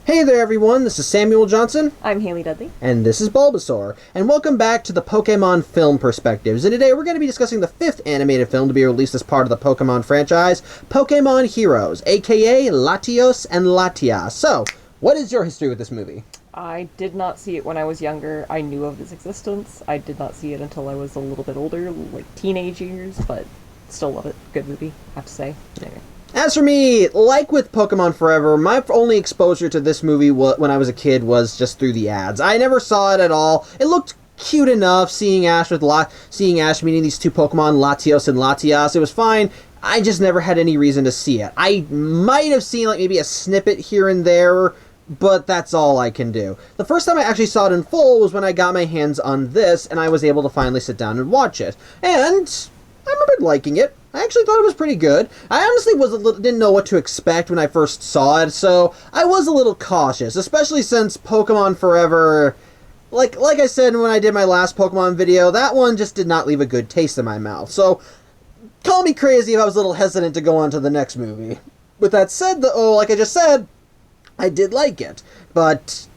Hey there everyone, this is Samuel Johnson. I'm Haley Dudley. And this is Bulbasaur. And welcome back to the Pokémon Film Perspectives. And today we're going to be discussing the 5th animated film to be released as part of the Pokémon franchise, Pokémon Heroes, aka Latios and Latias. So, what is your history with this movie? I did not see it when I was younger. I knew of its existence. I did not see it until I was a little bit older, like teenage years, but still love it. Good movie, I have to say. Anyway. As for me, like with Pokémon Forever, my only exposure to this movie when I was a kid was just through the ads. I never saw it at all. It looked cute enough, seeing Ash meeting these two Pokemon, Latios and Latias. It was fine. I just never had any reason to see it. I might have seen like maybe a snippet here and there, but that's all I can do. The first time I actually saw it in full was when I got my hands on this, and I was able to finally sit down and watch it. And I remembered liking it. I actually thought it was pretty good. I honestly didn't know what to expect when I first saw it, so I was a little cautious, especially since Pokémon Forever, like I said when I did my last Pokémon video, that one just did not leave a good taste in my mouth. So, call me crazy if I was a little hesitant to go on to the next movie. With that said, like I just said, I did like it. But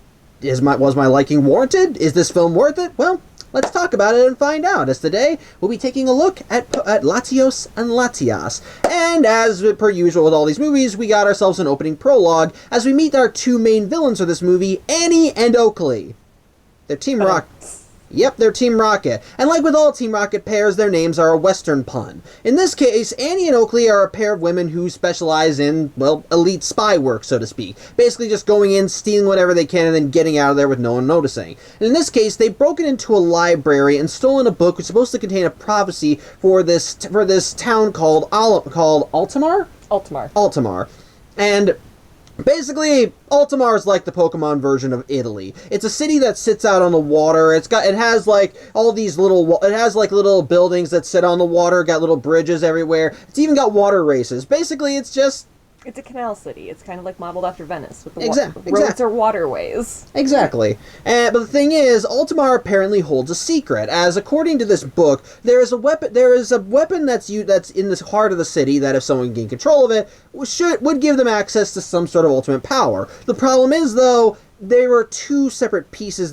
was my liking warranted? Is this film worth it? Well, let's talk about it and find out, as today we'll be taking a look at Latios and Latias. And as per usual with all these movies, we got ourselves an opening prologue as we meet our two main villains of this movie, Annie and Oakley. They're Team Rocket. Yep, they're Team Rocket. And like with all Team Rocket pairs, their names are a Western pun. In this case, Annie and Oakley are a pair of women who specialize in, well, elite spy work, so to speak. Basically just going in, stealing whatever they can, and then getting out of there with no one noticing. And in this case, they've broken into a library and stolen a book which is supposed to contain a prophecy for this town called Altamar? Altamar. And basically, Altamar is like the Pokemon version of Italy. It's a city that sits out on the water. It has like all these little buildings that sit on the water, got little bridges everywhere. It's even got water races. Basically, it's a canal city. It's kind of like modeled after Venice, with the roads are waterways. Exactly. But the thing is, Altamar apparently holds a secret, as according to this book, there is a weapon that's in the heart of the city that if someone gained control of it, would give them access to some sort of ultimate power. The problem is, though, there's two separate MacGuffins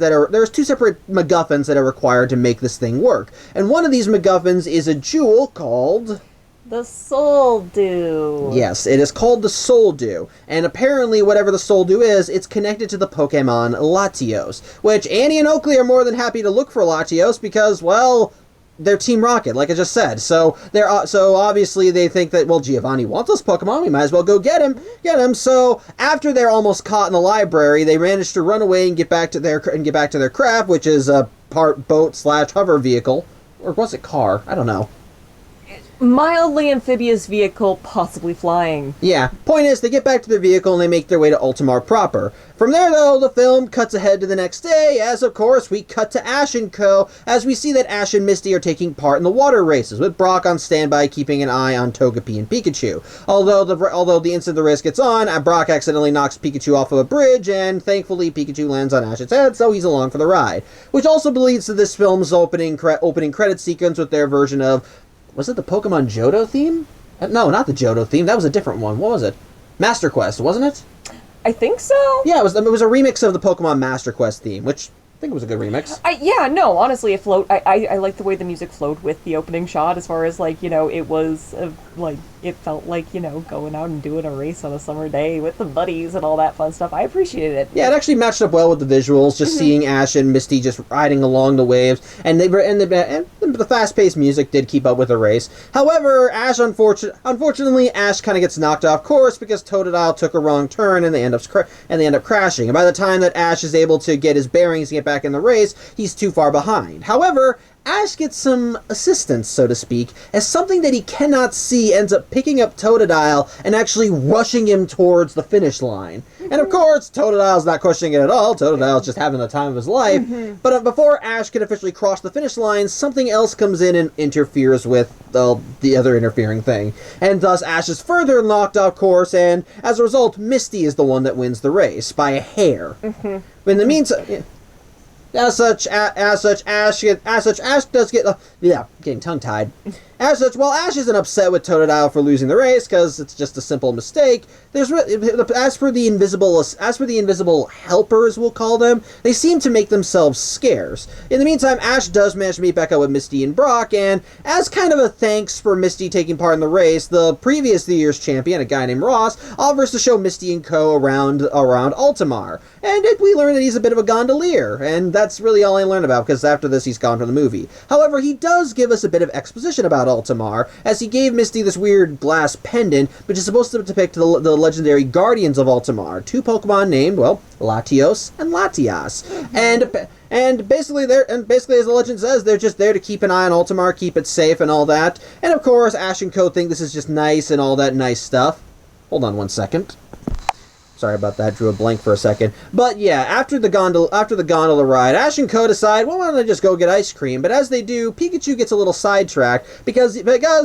that are required to make this thing work. And one of these MacGuffins is a jewel called the Soul Dew. Yes, it is called the Soul Dew. And apparently, whatever the Soul Dew is, it's connected to the Pokemon Latios. Which Annie and Oakley are more than happy to look for Latios because, well, they're Team Rocket, like I just said. So obviously they think that, well, Giovanni wants this Pokemon, we might as well go get him. So after they're almost caught in the library, they manage to run away and get back to their craft, which is a part boat/hover vehicle. Or was it car? I don't know. Mildly amphibious vehicle, possibly flying. Yeah. Point is, they get back to their vehicle and they make their way to Altamar proper. From there, though, the film cuts ahead to the next day, as, of course, we cut to Ash and co., as we see that Ash and Misty are taking part in the water races, with Brock on standby keeping an eye on Togepi and Pikachu. Although the instant the race gets on, Brock accidentally knocks Pikachu off of a bridge, and thankfully Pikachu lands on Ash's head, so he's along for the ride. Which also leads to this film's opening credit sequence with their version of... Was it the Pokemon Johto theme? No, not the Johto theme. That was a different one. What was it? Master Quest, wasn't it? I think so. Yeah, it was a remix of the Pokemon Master Quest theme, which I think it was a good remix. Honestly, it flowed. I like the way the music flowed with the opening shot, as far as, like, it was, it felt like, going out and doing a race on a summer day with the buddies and all that fun stuff. I appreciated it. Yeah, it actually matched up well with the visuals, just seeing Ash and Misty just riding along the waves, and the fast-paced music did keep up with the race. However, unfortunately, Ash kind of gets knocked off course because Totodile took a wrong turn, and they end up crashing. And by the time that Ash is able to get his bearings and get back in the race, he's too far behind. However, Ash gets some assistance, so to speak, as something that he cannot see ends up picking up Totodile and actually rushing him towards the finish line. And of course, Totodile's not questioning it at all. Totodile's just having the time of his life. But before Ash can officially cross the finish line, something else comes in and interferes with the other interfering thing. And thus, Ash is further knocked off course, and as a result, Misty is the one that wins the race by a hair. In the meantime... As such, Ash does get, getting tongue-tied. As such, while Ash isn't upset with Totodile for losing the race because it's just a simple mistake, as for the invisible helpers, we'll call them, they seem to make themselves scarce. In the meantime, Ash does manage to meet back up with Misty and Brock, and as kind of a thanks for Misty taking part in the race, the previous year's champion, a guy named Ross, offers to show Misty and co. around Altamar. And we learn that he's a bit of a gondolier, and that's really all I learned about, because after this he's gone from the movie. However, he does give us a bit of exposition about Altamar, as he gave Misty this weird glass pendant, which is supposed to depict the legendary guardians of Altamar, 2 Pokemon named, well, Latios and Latias. And basically, as the legend says, they're just there to keep an eye on Altamar, keep it safe and all that. And of course, Ash and Co. think this is just nice and all that nice stuff. Hold on one second. Sorry about that, drew a blank for a second. But yeah, after the gondola ride, Ash and Co. decide, well, why don't they just go get ice cream? But as they do, Pikachu gets a little sidetracked because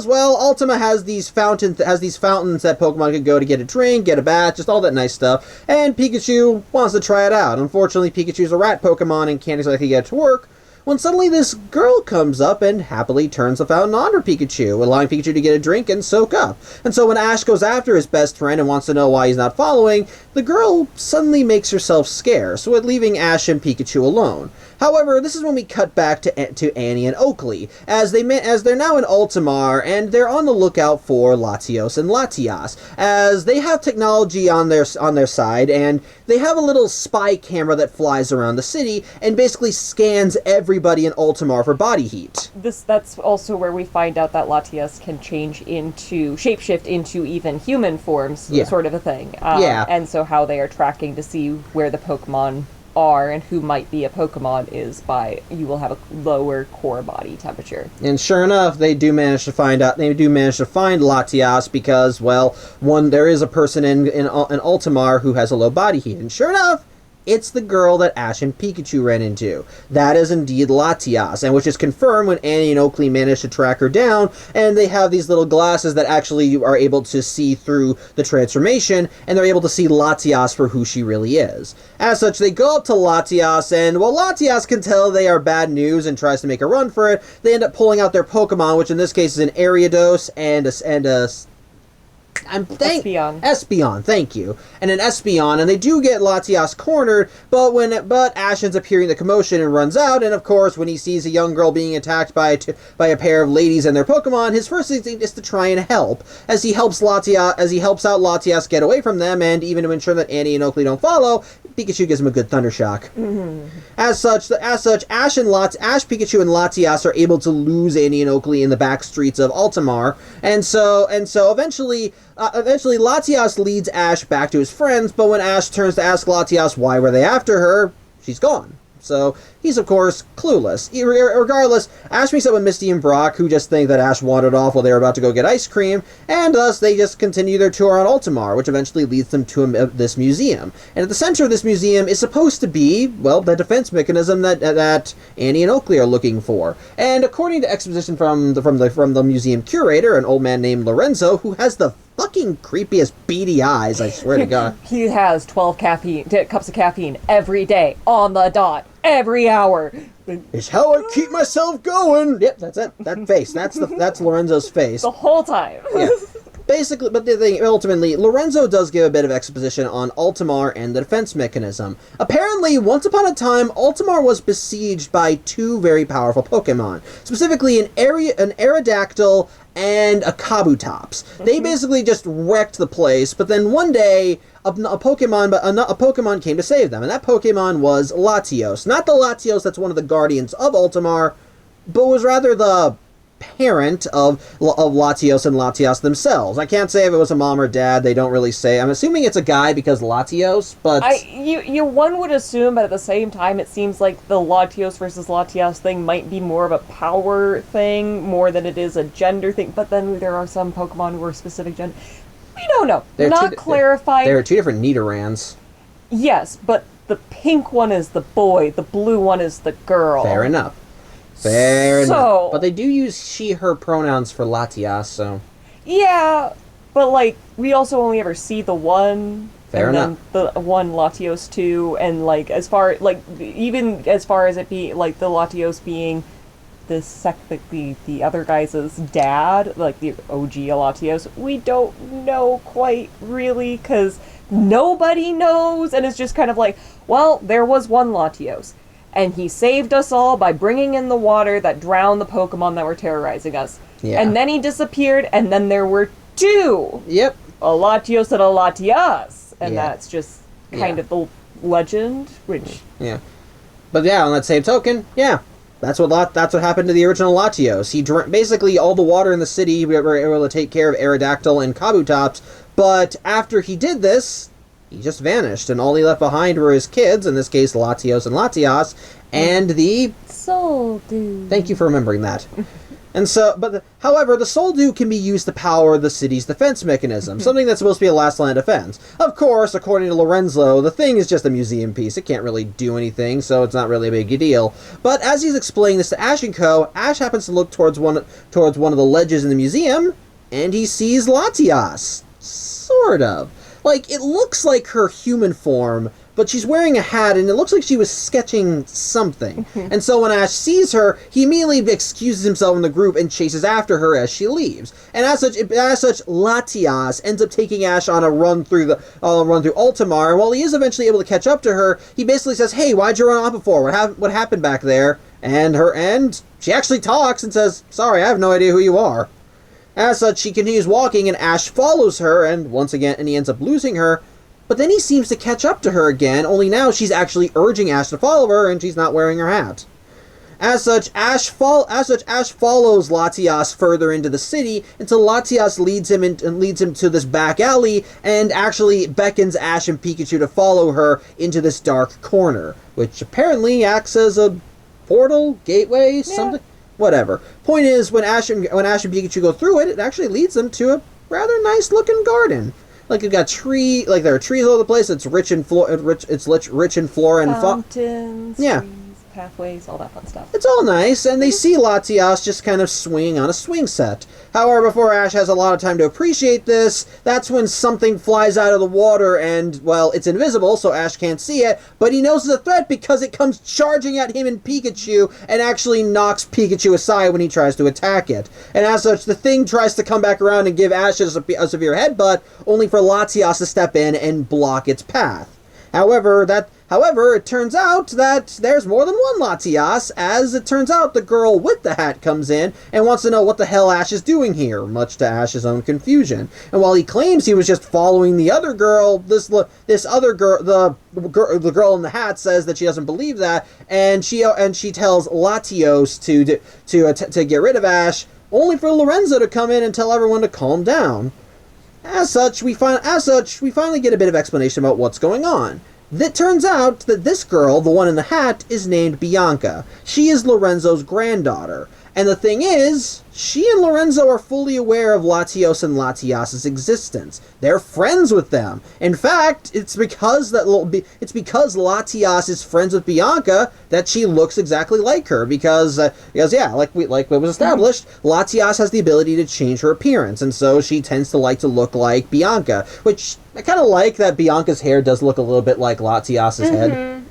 well, Ultima has these fountains that Pokemon can go to get a drink, get a bath, just all that nice stuff. And Pikachu wants to try it out. Unfortunately, Pikachu's a rat Pokemon and can't exactly get it to work. When suddenly this girl comes up and happily turns the fountain on for Pikachu, allowing Pikachu to get a drink and soak up. And so when Ash goes after his best friend and wants to know why he's not following, the girl suddenly makes herself scarce, with leaving Ash and Pikachu alone. However, this is when we cut back to Annie and Oakley, as they're now in Altamar, and they're on the lookout for Latios and Latias, as they have technology on their side, and they have a little spy camera that flies around the city and basically scans everybody in Altamar for body heat. That's also where we find out that Latias can shapeshift into even human forms, sort of a thing. And so how they are tracking to see where the Pokemon are and who might be a Pokemon is by you will have a lower core body temperature. And sure enough, they do manage to find Latias because, well, there is a person in Altamar who has a low body heat. And sure enough, it's the girl that Ash and Pikachu ran into. That is indeed Latias, and which is confirmed when Annie and Oakley manage to track her down, and they have these little glasses that actually are able to see through the transformation, and they're able to see Latias for who she really is. As such, they go up to Latias, and while Latias can tell they are bad news and tries to make a run for it, they end up pulling out their Pokemon, which in this case is an Ariados and a Espeon, thank you. And an Espeon, and they do get Latias cornered, but Ash ends up hearing the commotion and runs out, and of course, when he sees a young girl being attacked by a pair of ladies and their Pokemon, his first instinct is to try and help, as he helps out Latias get away from them, and even to ensure that Annie and Oakley don't follow, Pikachu gives him a good Thunder Shock. Mm-hmm. As such, Ash, Pikachu, and Latias are able to lose Annie and Oakley in the back streets of Altamar, and so eventually Latias leads Ash back to his friends, but when Ash turns to ask Latias why were they after her, she's gone. So he's, of course, clueless. Regardless, Ash meets up with Misty and Brock, who just think that Ash wandered off while they were about to go get ice cream, and thus they just continue their tour on Altamar, which eventually leads them to this museum. And at the center of this museum is supposed to be, well, the defense mechanism that Annie and Oakley are looking for. And according to exposition from the museum curator, an old man named Lorenzo, who has the fucking creepiest beady eyes, I swear to God. He has 12 cups of caffeine every day, on the dot, every hour. It's how I keep myself going. Yep, that's it. That face. That's Lorenzo's face. The whole time. Yeah. Basically, but the thing, ultimately, Lorenzo does give a bit of exposition on Altamar and the defense mechanism. Apparently, once upon a time, Altamar was besieged by 2 very powerful Pokemon. Specifically, an Aerodactyl and a Kabutops. Mm-hmm. They basically just wrecked the place, but then one day, a Pokemon came to save them, and that Pokemon was Latios. Not the Latios that's one of the guardians of Altamar, but was rather the parent of Latios and Latias themselves. I can't say if it was a mom or dad. They don't really say. I'm assuming it's a guy because Latios, but one would assume, but at the same time, it seems like the Latios versus Latias thing might be more of a power thing more than it is a gender thing. But then there are some Pokemon who are specific gender. We don't know. Not clarified. There are 2 different Nidorans. Yes, but the pink one is the boy. The blue one is the girl. Fair enough. Fair enough. But they do use she, her pronouns for Latias, so... Yeah, but, like, we also only ever see the one... Fair enough. Then the one Latios 2, and, like, even as far as it be, like, the Latios being the other guy's dad, like the OG Latios, we don't know quite really, because nobody knows, and it's just kind of like, well, there was one Latios, and he saved us all by bringing in the water that drowned the Pokemon that were terrorizing us. Yeah. And then he disappeared, and then there were two! Yep. A Latios and a Latias. And Yeah. that's just kind of the legend, which... Yeah. But yeah, on that same token, yeah, that's what happened to the original Latios. He basically all the water in the city we were able to take care of Aerodactyl and Kabutops, but after he did this, he just vanished, and all he left behind were his kids, in this case Latios and Latias, and the Soul Dude. Thank you for remembering that. And so, however, the Soul Dew can be used to power the city's defense mechanism, something that's supposed to be a last line of defense. Of course, according to Lorenzo, the thing is just a museum piece. It can't really do anything, so it's not really a big deal. But as he's explaining this to Ash and Co., Ash happens to look towards one of the ledges in the museum, and he sees Latias. Sort of. Like, it looks like her human form, but she's wearing a hat, and it looks like she was sketching something. And so when Ash sees her, he immediately excuses himself in the group and chases after her as she leaves. And as such, Latias ends up taking Ash on a run through Ultimar, and while he is eventually able to catch up to her, he basically says, "Hey, why'd you run off before? What happened back there?" And she actually talks and says, "Sorry, I have no idea who you are." As such, she continues walking, and Ash follows her, and he ends up losing her. But then he seems to catch up to her again, only now she's actually urging Ash to follow her, and she's not wearing her hat. As such, Ash follows Latias further into the city until Latias leads him to this back alley, and actually beckons Ash and Pikachu to follow her into this dark corner, which apparently acts as a portal, gateway, something. Whatever. Point is, when Ash and Pikachu go through it, it actually leads them to a rather nice looking garden. Like, there are trees all over the place. It's rich in flora and fauna. Fountains, yeah. trees, pathways, all that fun stuff. It's all nice, and they see Latias just kind of swinging on a swing set. However, before Ash has a lot of time to appreciate this, that's when something flies out of the water, and, well, it's invisible, so Ash can't see it, but he knows it's a threat because it comes charging at him and Pikachu, and actually knocks Pikachu aside when he tries to attack it. And as such, the thing tries to come back around and give Ash a severe headbutt, only for Latias to step in and block its path. However, it turns out that there's more than one Latias, as it turns out the girl with the hat comes in and wants to know what the hell Ash is doing here, much to Ash's own confusion. And while he claims he was just following the other girl, the girl in the hat says that she doesn't believe that, and she tells Latios to get rid of Ash, only for Lorenzo to come in and tell everyone to calm down. As such, we finally get a bit of explanation about what's going on. It turns out that this girl, the one in the hat, is named Bianca. She is Lorenzo's granddaughter. And the thing is, she and Lorenzo are fully aware of Latios and Latias' existence. They're friends with them. In fact, it's because Latias is friends with Bianca that she looks exactly like her. Because like it was established, Latias has the ability to change her appearance, and so she tends to look like Bianca. Which I kind of like that Bianca's hair does look a little bit like Latias' head.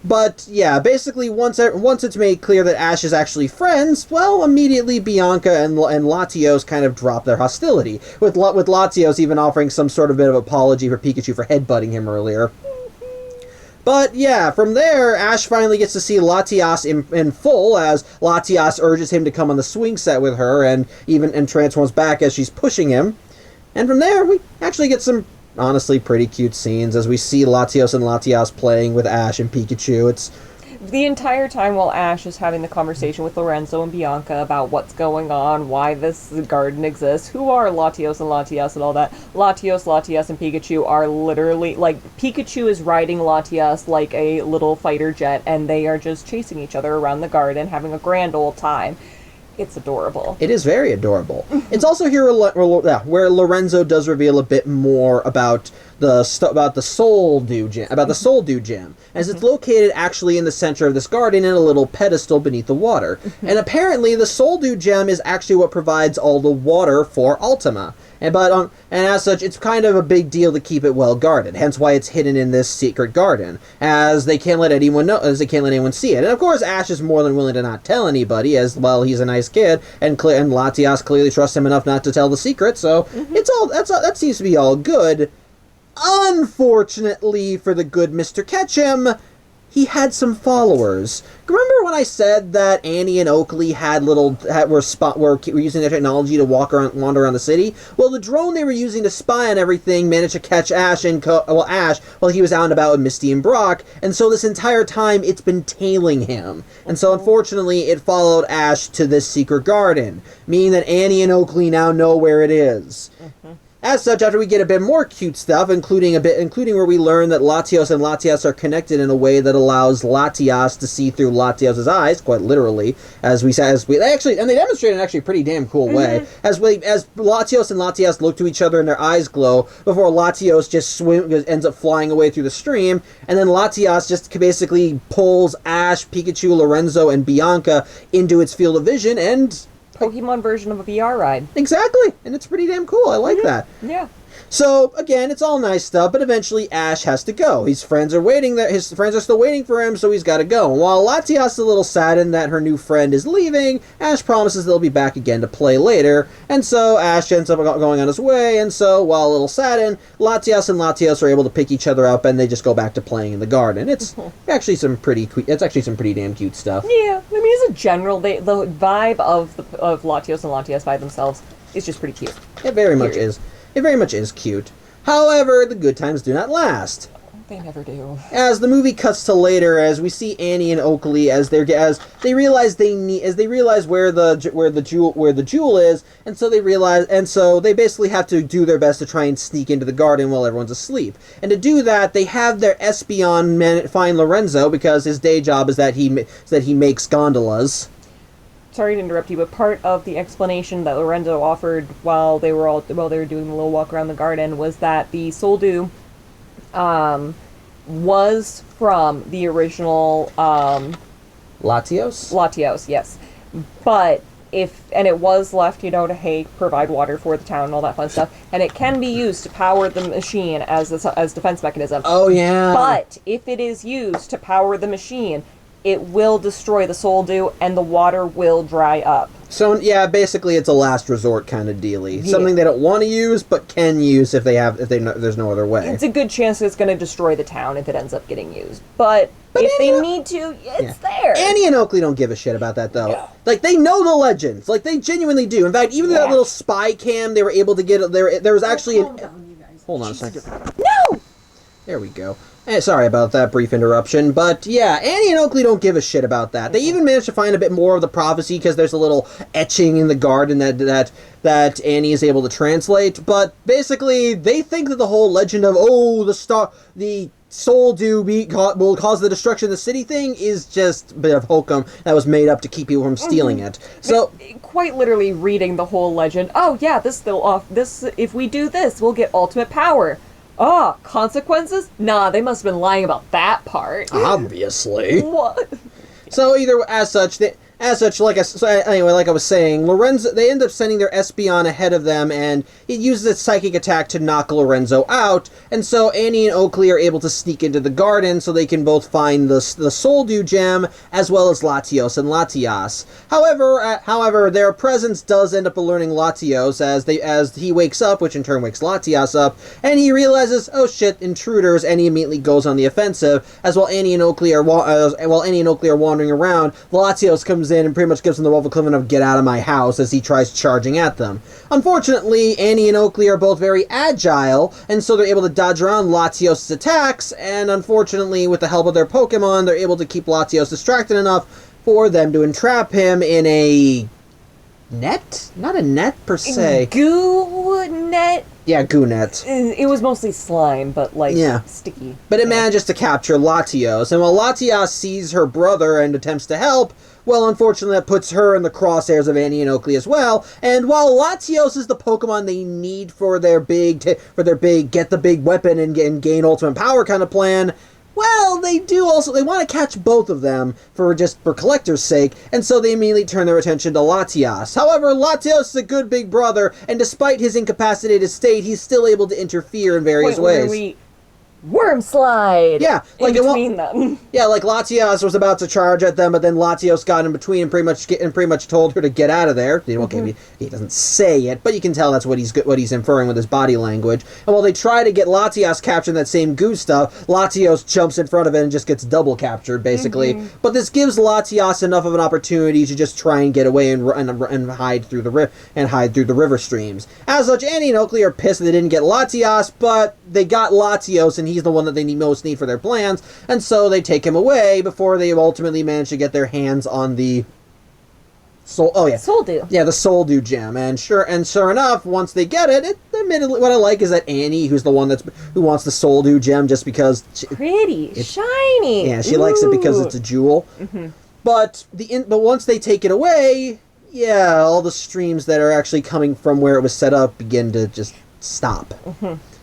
But yeah, basically once it's made clear that Ash is actually friends, well, immediately Bianca and Latios kind of drop their hostility, with Latios even offering some sort of bit of apology for Pikachu for headbutting him earlier. But yeah, from there, Ash finally gets to see Latias in full, as Latias urges him to come on the swing set with her, and transforms back as she's pushing him. And from there, we actually get some honestly pretty cute scenes as we see Latios and Latias playing with Ash and Pikachu. It's the entire time while Ash is having the conversation with Lorenzo and Bianca about what's going on, why this garden exists, who are Latios and Latias and all that. Latias, and Pikachu are literally, like, Pikachu is riding Latias like a little fighter jet, and they are just chasing each other around the garden, having a grand old time. It's adorable. It is very adorable. It's also here where Lorenzo does reveal a bit more about the Soul Dew gem, as it's located actually in the center of this garden in a little pedestal beneath the water. And apparently the Soul Dew gem is actually what provides all the water for Ultima. And as such, it's kind of a big deal to keep it well guarded. Hence why it's hidden in this secret garden, as they can't let anyone see it. And of course, Ash is more than willing to not tell anybody, as well. He's a nice kid, and Latias clearly trusts him enough not to tell the secret. So that seems to be all good. Unfortunately for the good Mr. Ketchum, he had some followers. Remember when I said that Annie and Oakley were using their technology to wander around the city? Well, the drone they were using to spy on everything managed to catch Ash while he was out and about with Misty and Brock, and so this entire time it's been tailing him. And so unfortunately it followed Ash to this secret garden, meaning that Annie and Oakley now know where it is. As such, after we get a bit more cute stuff, including where we learn that Latios and Latias are connected in a way that allows Latias to see through Latios' eyes, quite literally, and they demonstrate in actually a pretty damn cool way. As Latios and Latias look to each other and their eyes glow, before Latios just ends up flying away through the stream, and then Latias just basically pulls Ash, Pikachu, Lorenzo, and Bianca into its field of vision, and Pokemon version of a VR ride. Exactly, and it's pretty damn cool. I like that. Yeah. So again, it's all nice stuff, but eventually Ash has to go. His friends are still waiting for him, so he's got to go. And while Latias is a little saddened that her new friend is leaving, Ash promises they'll be back again to play later. And so Ash ends up going on his way. And so while a little saddened, Latias and Latios are able to pick each other up, and they just go back to playing in the garden. It's actually some pretty damn cute stuff. Yeah, I mean, as a general, the vibe of Latios and Latias by themselves is just pretty cute. It very much is. It very much is cute. However, the good times do not last. They never do. As the movie cuts to later, as we see Annie and Oakley as they realize where the jewel is, and so they basically have to do their best to try and sneak into the garden while everyone's asleep. And to do that, they have their Espeon find Lorenzo, because his day job is that he makes gondolas. Sorry to interrupt you, but part of the explanation that Lorenzo offered while they were doing the little walk around the garden was that the Soul Dew was from the original Latios? Latios, yes. But it was left, to provide water for the town and all that fun stuff, and it can be used to power the machine as defense mechanism. Oh yeah. But if it is used to power the machine, it will destroy the Soul Dew, and the water will dry up. So, yeah, basically it's a last resort kind of dealie. Yeah. Something they don't want to use, but can use if there's no other way. It's a good chance it's going to destroy the town if it ends up getting used. But if they need to, it's there. Annie and Oakley don't give a shit about that, though. No. Like, they know the legends. Like, they genuinely do. In fact, even that little spy cam, they were able to get... There was actually... Hold on a second. No! There we go. Sorry about that brief interruption, but yeah, Annie and Oakley don't give a shit about that. They even managed to find a bit more of the prophecy, because there's a little etching in the garden that Annie is able to translate, but basically, they think that the whole legend of, the Soul Dew will cause the destruction of the city thing is just a bit of hokum that was made up to keep people from stealing it. So, quite literally reading the whole legend, if we do this, we'll get ultimate power. Consequences? Nah, they must have been lying about that part. Obviously. What? So like I was saying, Lorenzo, they end up sending their Espeon ahead of them, and it uses its psychic attack to knock Lorenzo out, and so Annie and Oakley are able to sneak into the garden so they can both find the Soul Dew gem, as well as Latios and Latias. However, their presence does end up alerting Latios as he wakes up, which in turn wakes Latias up, and he realizes, oh shit, intruders, and he immediately goes on the offensive, as while Annie and Oakley are wandering around, Latios comes in and pretty much gives them the Wolf of Cleveland of "get out of my house" as he tries charging at them. Unfortunately, Annie and Oakley are both very agile, and so they're able to dodge around Latios' attacks, and unfortunately, with the help of their Pokemon, they're able to keep Latios distracted enough for them to entrap him in a net? Not a net per se. Goo net? Yeah, goo net. It was mostly slime, but sticky. But it manages to capture Latios, and while Latias sees her brother and attempts to help, well, unfortunately, that puts her in the crosshairs of Annie and Oakley as well. And while Latios is the Pokemon they need for their big get the big weapon and gain ultimate power kind of plan, Well, they do also. They want to catch both of them for collector's sake, and so they immediately turn their attention to Latias. However, Latios is a good big brother, and despite his incapacitated state, he's still able to interfere in various ways. Worm slide. Yeah, like in between them. Yeah, like Latias was about to charge at them, but then Latios got in between and pretty much told her to get out of there. Okay, he doesn't say it, but you can tell that's what he's inferring with his body language. And while they try to get Latias captured in that same goo stuff, Latios jumps in front of it and just gets double captured, basically. But this gives Latias enough of an opportunity to just try and get away and hide through the river streams. As such, Annie and Oakley are pissed that they didn't get Latias, but they got Latios, and he's the one that they most need for their plans, and so they take him away before they ultimately manage to get their hands on the Soul-Dew. Yeah, the Soul-Dew gem. And sure enough, once they get it, admittedly, what I like is that Annie, who's the one who wants the Soul-Dew gem just because it's shiny. Yeah, she likes it because it's a jewel. But once they take it away, yeah, all the streams that are actually coming from where it was set up begin to just stop.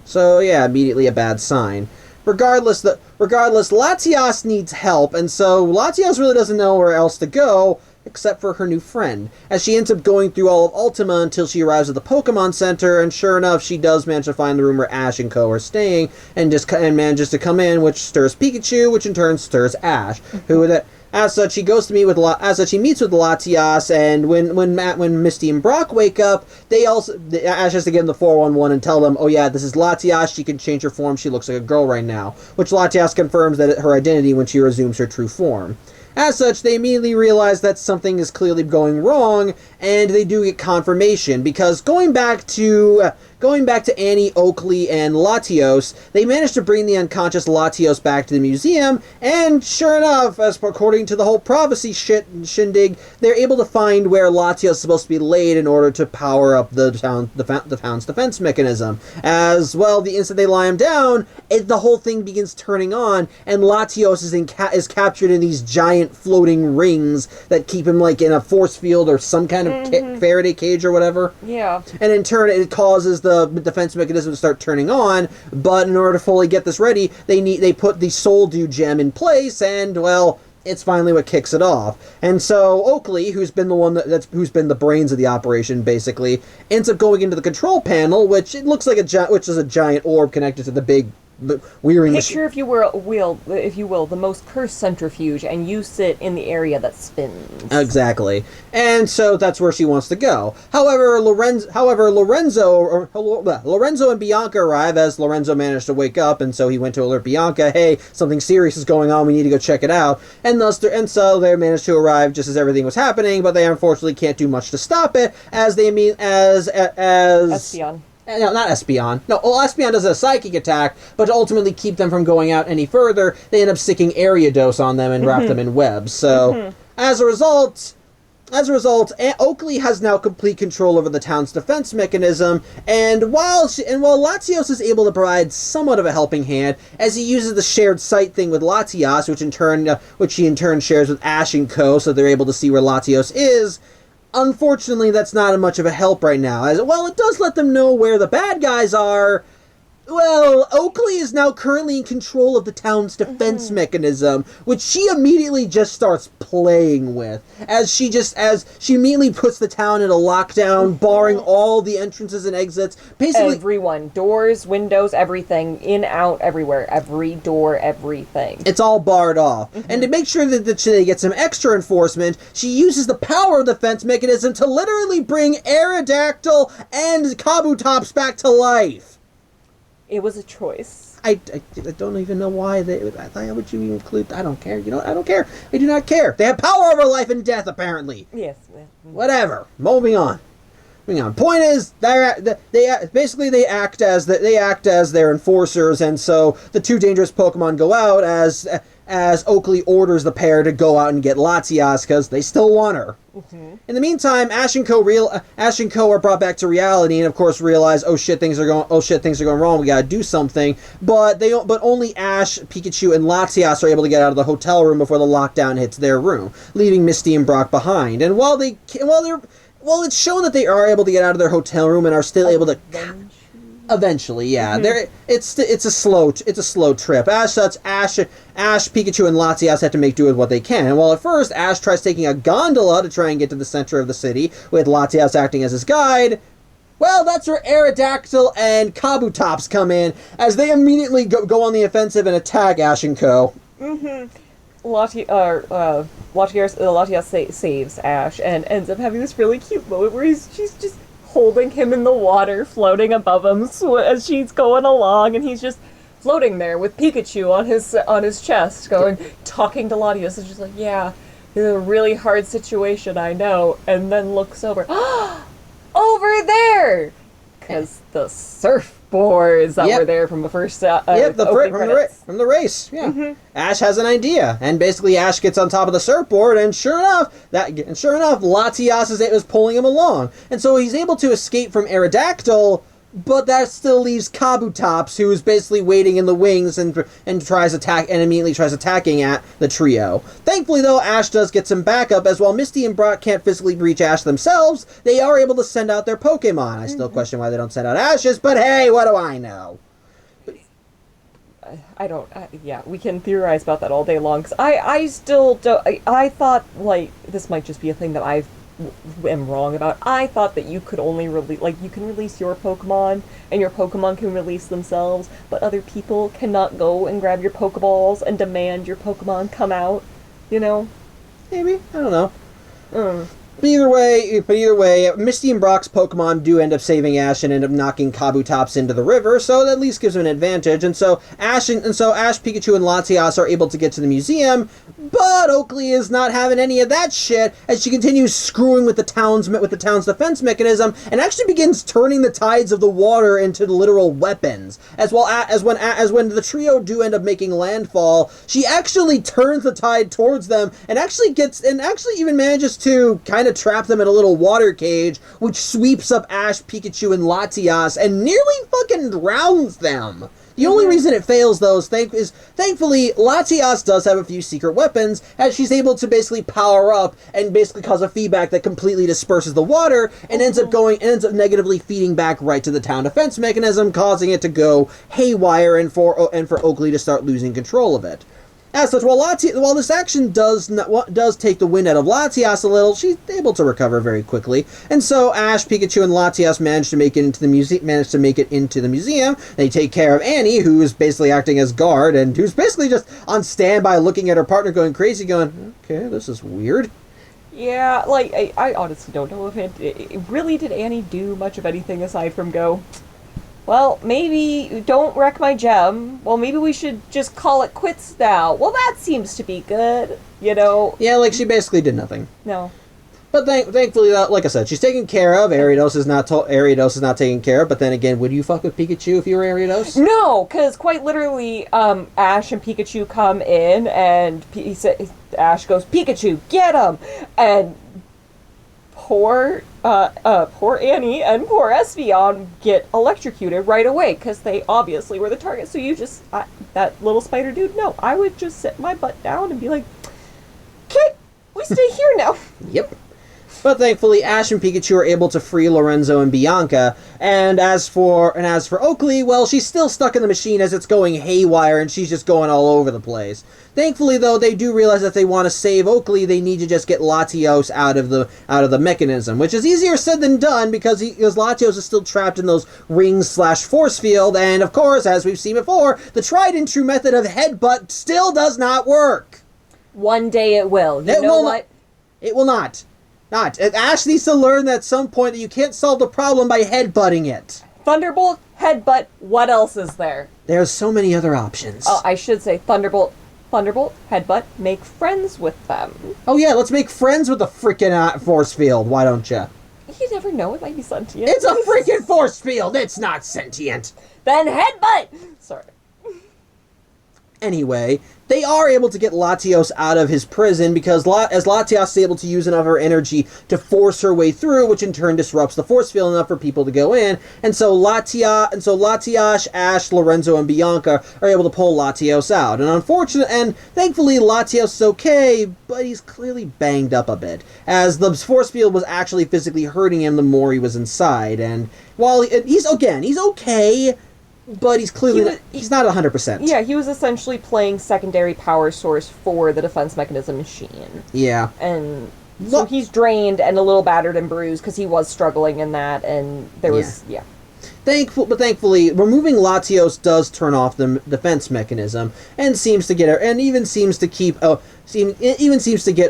So, yeah, immediately a bad sign. Regardless, Latias needs help, and so Latias really doesn't know where else to go except for her new friend, as she ends up going through all of Ultima until she arrives at the Pokemon Center, and sure enough, she does manage to find the room where Ash and Co. are staying, and manages to come in, which stirs Pikachu, which in turn stirs Ash, As such, he meets with Latias, and when Misty and Brock wake up, Ash has to give them the 411 and tell them, oh yeah, this is Latias, she can change her form, she looks like a girl right now, which Latias confirms that her identity when she resumes her true form. As such, they immediately realize that something is clearly going wrong, and they do get confirmation, because going back to Annie, Oakley, and Latios, they managed to bring the unconscious Latios back to the museum, and sure enough, according to the whole prophecy shindig, they're able to find where Latios is supposed to be laid in order to power up the town's defense mechanism. As well, the instant they lie him down, the whole thing begins turning on, and Latios is captured in these giant floating rings that keep him like in a force field or some kind of Faraday cage or whatever. Yeah. And in turn, it causes the defense mechanism to start turning on, but in order to fully get this ready, they put the Soul-Dew gem in place, and, well, it's finally what kicks it off. And so Oakley, who's been the one who's been the brains of the operation, basically, ends up going into the control panel, which it looks like which is a giant orb connected to the big Picture, if you will, the most cursed centrifuge, and you sit in the area that spins. Exactly, and so that's where she wants to go. However, Lorenzo and Bianca arrive, as Lorenzo managed to wake up, and so he went to alert Bianca. Hey, something serious is going on. We need to go check it out. And so they managed to arrive just as everything was happening, but they unfortunately can't do much to stop it, as Espeon. No, not Espeon. No, well, Espeon does a psychic attack, but to ultimately keep them from going out any further, they end up sticking Ariados on them and wrap them in webs. So, as a result, Oakley has now complete control over the town's defense mechanism, and while Latios is able to provide somewhat of a helping hand, as he uses the shared sight thing with Latias, which he in turn shares with Ash and Co., so they're able to see where Latios is. Unfortunately, that's not much of a help right now. As well, it does let them know where the bad guys are. Well, Oakley is now currently in control of the town's defense mechanism, which she immediately just starts playing with, as she immediately puts the town in a lockdown, barring all the entrances and exits. Basically, everyone, doors, windows, everything, in, out, everywhere, every door, everything. It's all barred off. And to make sure that they get some extra enforcement, she uses the power of the defense mechanism to literally bring Aerodactyl and Kabutops back to life. It was a choice. I don't even know why why would you include... I don't care. You know what? I don't care. I do not care. They have power over life and death, apparently. Yes. Whatever. Moving on. Point is, they act as their enforcers, and so the two dangerous Pokemon go out as Oakley orders the pair to go out and get Latias because they still want her. In the meantime, Ash and Co. are brought back to reality, and of course realize, oh shit, things are going wrong. We gotta do something. But only Ash, Pikachu, and Latias are able to get out of the hotel room before the lockdown hits their room, leaving Misty and Brock behind. And while it's shown that they are able to get out of their hotel room and are still able to... Eventually, yeah. It's a slow trip. Ash, Pikachu, and Latias have to make do with what they can. And while at first Ash tries taking a gondola to try and get to the center of the city, with Latias acting as his guide, well, that's where Aerodactyl and Kabutops come in, as they immediately go on the offensive and attack Ash and Co. Latias saves Ash and ends up having this really cute moment where she's just holding him in the water, floating above him as she's going along, and he's just floating there with Pikachu on his chest, talking to Latias. It's just like, yeah, it's a really hard situation, I know, and then looks over. Over there! Because the surfboards that were there from the first from the race. Yeah, Ash has an idea, and basically Ash gets on top of the surfboard, and sure enough, Latias is pulling him along, and so he's able to escape from Aerodactyl. But that still leaves Kabutops, who is basically waiting in the wings and immediately tries attacking at the trio. Thankfully, though, Ash does get some backup, as while Misty and Brock can't physically reach Ash themselves, they are able to send out their Pokemon. I still question why they don't send out Ash's, but hey, what do I know? We can theorize about that all day long, because I still don't, I thought, like, this might just be a thing that I am wrong about. I thought that you could only release, like, you can release your Pokemon, and your Pokemon can release themselves, but other people cannot go and grab your Pokeballs and demand your Pokemon come out, you know? Maybe, I don't know. But either way, Misty and Brock's Pokemon do end up saving Ash and end up knocking Kabutops into the river, so that at least gives him an advantage. And so Ash, Pikachu, and Latias are able to get to the museum, but Oakley is not having any of that shit as she continues screwing with the town's defense mechanism and actually begins turning the tides of the water into literal weapons. As when the trio do end up making landfall, she actually turns the tide towards them and actually even manages to kind of trap them in a little water cage, which sweeps up Ash, Pikachu, and Latias and nearly fucking drowns them. The only reason it fails, though, is thankfully Latias does have a few secret weapons, as she's able to basically power up and basically cause a feedback that completely disperses the water and ends up negatively feeding back right to the town defense mechanism, causing it to go haywire and for Oakley to start losing control of it. As such, while this action does take the wind out of Latias a little, she's able to recover very quickly. And so Ash, Pikachu, and Latias manage to make it into the museum. They take care of Annie, who is basically acting as guard and who's basically just on standby, looking at her partner, going crazy, going, "Okay, this is weird." Yeah, like I honestly don't know if it really did Annie do much of anything aside from go, well, maybe don't wreck my gem. Well, maybe we should just call it quits now. Well, that seems to be good, you know? Yeah, like, she basically did nothing. No. But thankfully, like I said, she's taken care of. Ariados is not taken care of. But then again, would you fuck with Pikachu if you were Ariados? No, because quite literally, Ash and Pikachu come in, and Ash goes, "Pikachu, get him!" And poor Annie and poor Espeon get electrocuted right away, because they obviously were the target. So you just, that little spider dude, no, I would just sit my butt down and be like, "Okay, we stay here now." Yep. But thankfully, Ash and Pikachu are able to free Lorenzo and Bianca. And as for Oakley, well, she's still stuck in the machine as it's going haywire and she's just going all over the place. Thankfully, though, they do realize that if they want to save Oakley, they need to just get Latios out of the mechanism, which is easier said than done because Latios is still trapped in those rings/force field. And of course, as we've seen before, the tried and true method of headbutt still does not work. One day it will. You know what? It will not. Ash needs to learn at some point that you can't solve the problem by headbutting it. Thunderbolt, headbutt, what else is there? There's so many other options. Oh, I should say Thunderbolt, headbutt, make friends with them. Oh yeah, let's make friends with the freaking force field, why don't you? You never know, it might be sentient. It's a freaking force field, it's not sentient. Then headbutt! Sorry. Anyway, they are able to get Latios out of his prison because as Latias is able to use enough of her energy to force her way through, which in turn disrupts the force field enough for people to go in. And so Latias, Ash, Lorenzo, and Bianca are able to pull Latios out. And thankfully Latios is okay, but he's clearly banged up a bit, as the force field was actually physically hurting him the more he was inside. And while he's okay, but he's clearly he's not 100%. Yeah, he was essentially playing secondary power source for the defense mechanism machine. Yeah. And so he's drained and a little battered and bruised because he was struggling in that, and there was, Thankfully, removing Latios does turn off the defense mechanism, and seems to get her, and even seems to get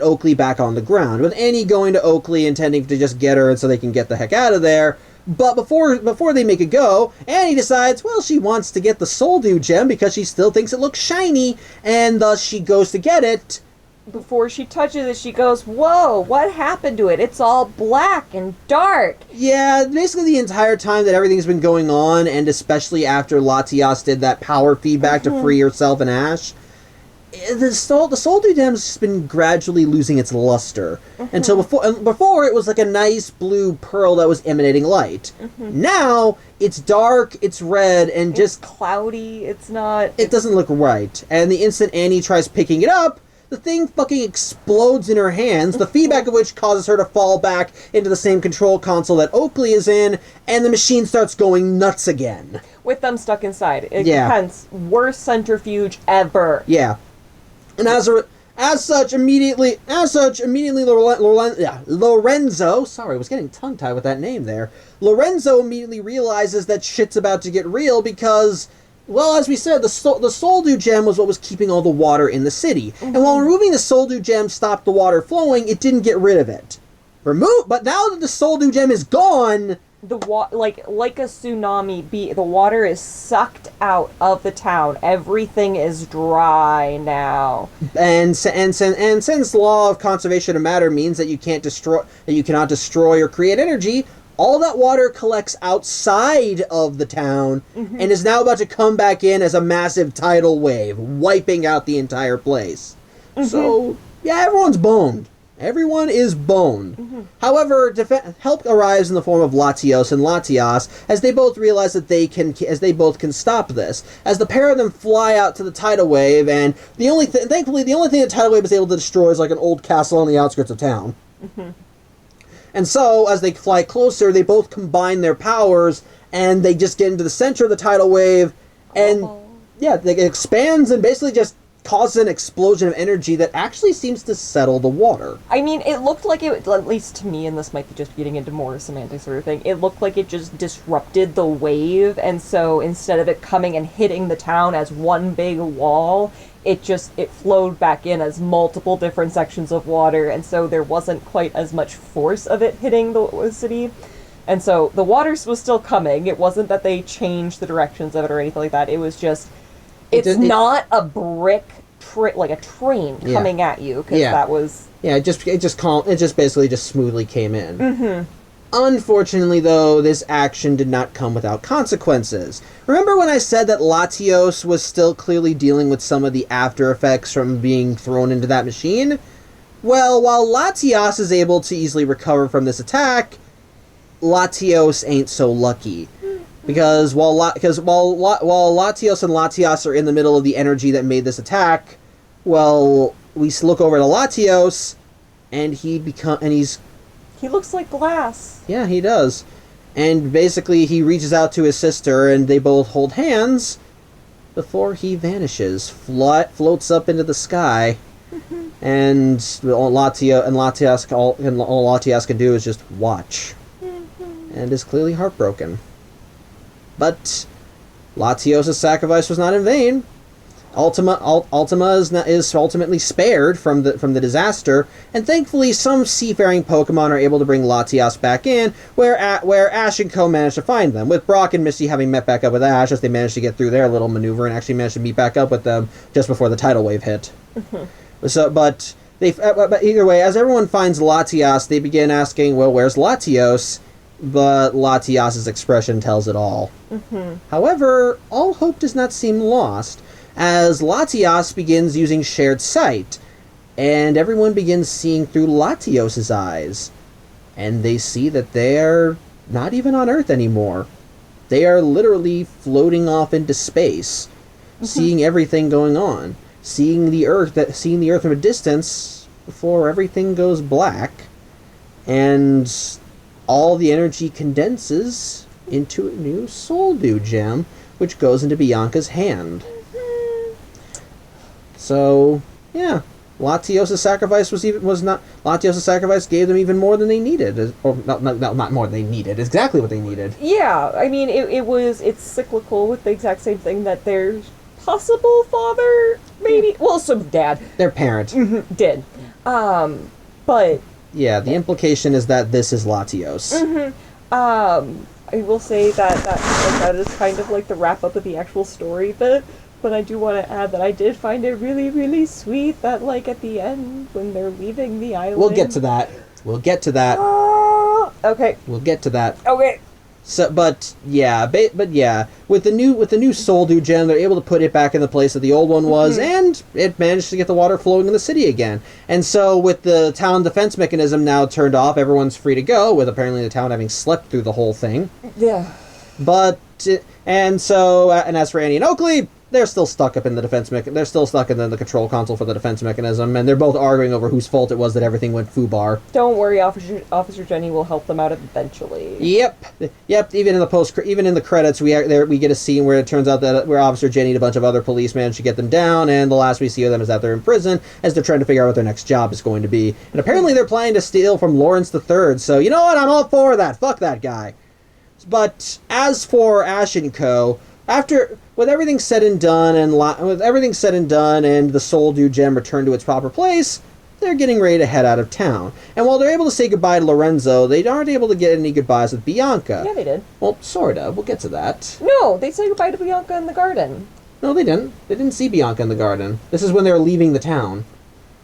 Oakley back on the ground. With Annie going to Oakley, intending to just get her, and so they can get the heck out of there. But before they make a go, Annie decides, well, she wants to get the Soul Dew gem because she still thinks it looks shiny, and thus she goes to get it. Before she touches it, she goes, whoa, what happened to it? It's all black and dark. Yeah, basically the entire time that everything's been going on, and especially after Latias did that power feedback to free herself and Ash, the Soul Dew gem's just been gradually losing its luster. Until before it was like a nice blue pearl that was emanating light. Now it's dark, it's red, and it's cloudy. It doesn't look right. And the instant Annie tries picking it up, the thing fucking explodes in her hands, the feedback of which causes her to fall back into the same control console that Oakley is in, and the machine starts going nuts again. With them stuck inside. Hence, worst centrifuge ever. Yeah. And as such, immediately Lorenzo, sorry, I was getting tongue-tied with that name there. Lorenzo immediately realizes that shit's about to get real because, well, as we said, the Soul Dew gem was what was keeping all the water in the city. And while removing the Soul Dew gem stopped the water flowing, it didn't get rid of it. But now that the Soul Dew gem is gone, like a tsunami, the water is sucked out of the town. Everything is dry now. And since the law of conservation of matter means that you cannot destroy or create energy, all that water collects outside of the town and is now about to come back in as a massive tidal wave, wiping out the entire place. So, yeah, everyone's boned. Everyone is boned. However, help arrives in the form of Latios and Latias, as they both realize that they both can stop this. As the pair of them fly out to the tidal wave, and thankfully the only thing the tidal wave is able to destroy is like an old castle on the outskirts of town. And so, as they fly closer, they both combine their powers, and they just get into the center of the tidal wave, and it expands and basically just causes an explosion of energy that actually seems to settle the water. I mean, it looked like it, at least to me, and this might be just getting into more semantic sort of thing, it looked like it just disrupted the wave, and so instead of it coming and hitting the town as one big wall, it flowed back in as multiple different sections of water, and so there wasn't quite as much force of it hitting the city. And so the water was still coming. It wasn't that they changed the directions of it or anything like that. It was just, it's not a brick, like a train coming at you, because that was... Yeah, it just basically just smoothly came in. Unfortunately, though, this action did not come without consequences. Remember when I said that Latios was still clearly dealing with some of the after effects from being thrown into that machine? Well, while Latias is able to easily recover from this attack, Latios ain't so lucky. Because while Latios and Latias are in the middle of the energy that made this attack, well, we look over to Latios, and he looks like glass. Yeah, he does. And basically, he reaches out to his sister, and they both hold hands before he vanishes, floats up into the sky, and all Latias can do is just watch, and is clearly heartbroken. But Latios' sacrifice was not in vain. Ultima is ultimately spared from the disaster, and thankfully some seafaring Pokemon are able to bring Latias back in, where Ash and Co. manage to find them, with Brock and Misty having met back up with Ash as they managed to get through their little maneuver and actually managed to meet back up with them just before the tidal wave hit. But either way, as everyone finds Latias, they begin asking, well, where's Latios? But Latias' expression tells it all. However, all hope does not seem lost, as Latias begins using shared sight, and everyone begins seeing through Latios' eyes. And they see that they're not even on Earth anymore. They are literally floating off into space, seeing everything going on, seeing the Earth from a distance before everything goes black, and all the energy condenses into a new Soul Dew gem, which goes into Bianca's hand. So, yeah, Latios' sacrifice Latios' sacrifice gave them even more than they needed, or not more than they needed. It's exactly what they needed. Yeah, I mean, it's cyclical with the exact same thing that their possible father, maybe, well, so dad, Their parent. did, but Yeah, the implication is that this is Latios. I will say that is kind of like the wrap up of the actual story bit. But I do want to add that I did find it really, really sweet that, like, at the end, when they're leaving the island... We'll get to that. Okay. We'll get to that. Okay. So, but yeah, with the new Soul Dew gem, they're able to put it back in the place that the old one was, and it managed to get the water flowing in the city again. And so, with the town defense mechanism now turned off, everyone's free to go, with apparently the town having slept through the whole thing. Yeah. But and as for Annie and Oakley, they're still stuck up in the they're still stuck in the control console for the defense mechanism, and they're both arguing over whose fault it was that everything went foobar. Don't worry, Officer Jenny will help them out eventually. Yep. Even in the credits, we get a scene where it turns out that where Officer Jenny and a bunch of other police managed to get them down, and the last we see of them is that they're in prison as they're trying to figure out what their next job is going to be. And apparently they're planning to steal from Lawrence III. So you know what? I'm all for that. Fuck that guy. But as for Ash and Co., with everything said and done, and the Soul Dew gem returned to its proper place, they're getting ready to head out of town. And while they're able to say goodbye to Lorenzo, they aren't able to get any goodbyes with Bianca. Yeah, they did. Well, sort of. We'll get to that. No, they said goodbye to Bianca in the garden. No, they didn't. They didn't see Bianca in the garden. This is when they were leaving the town.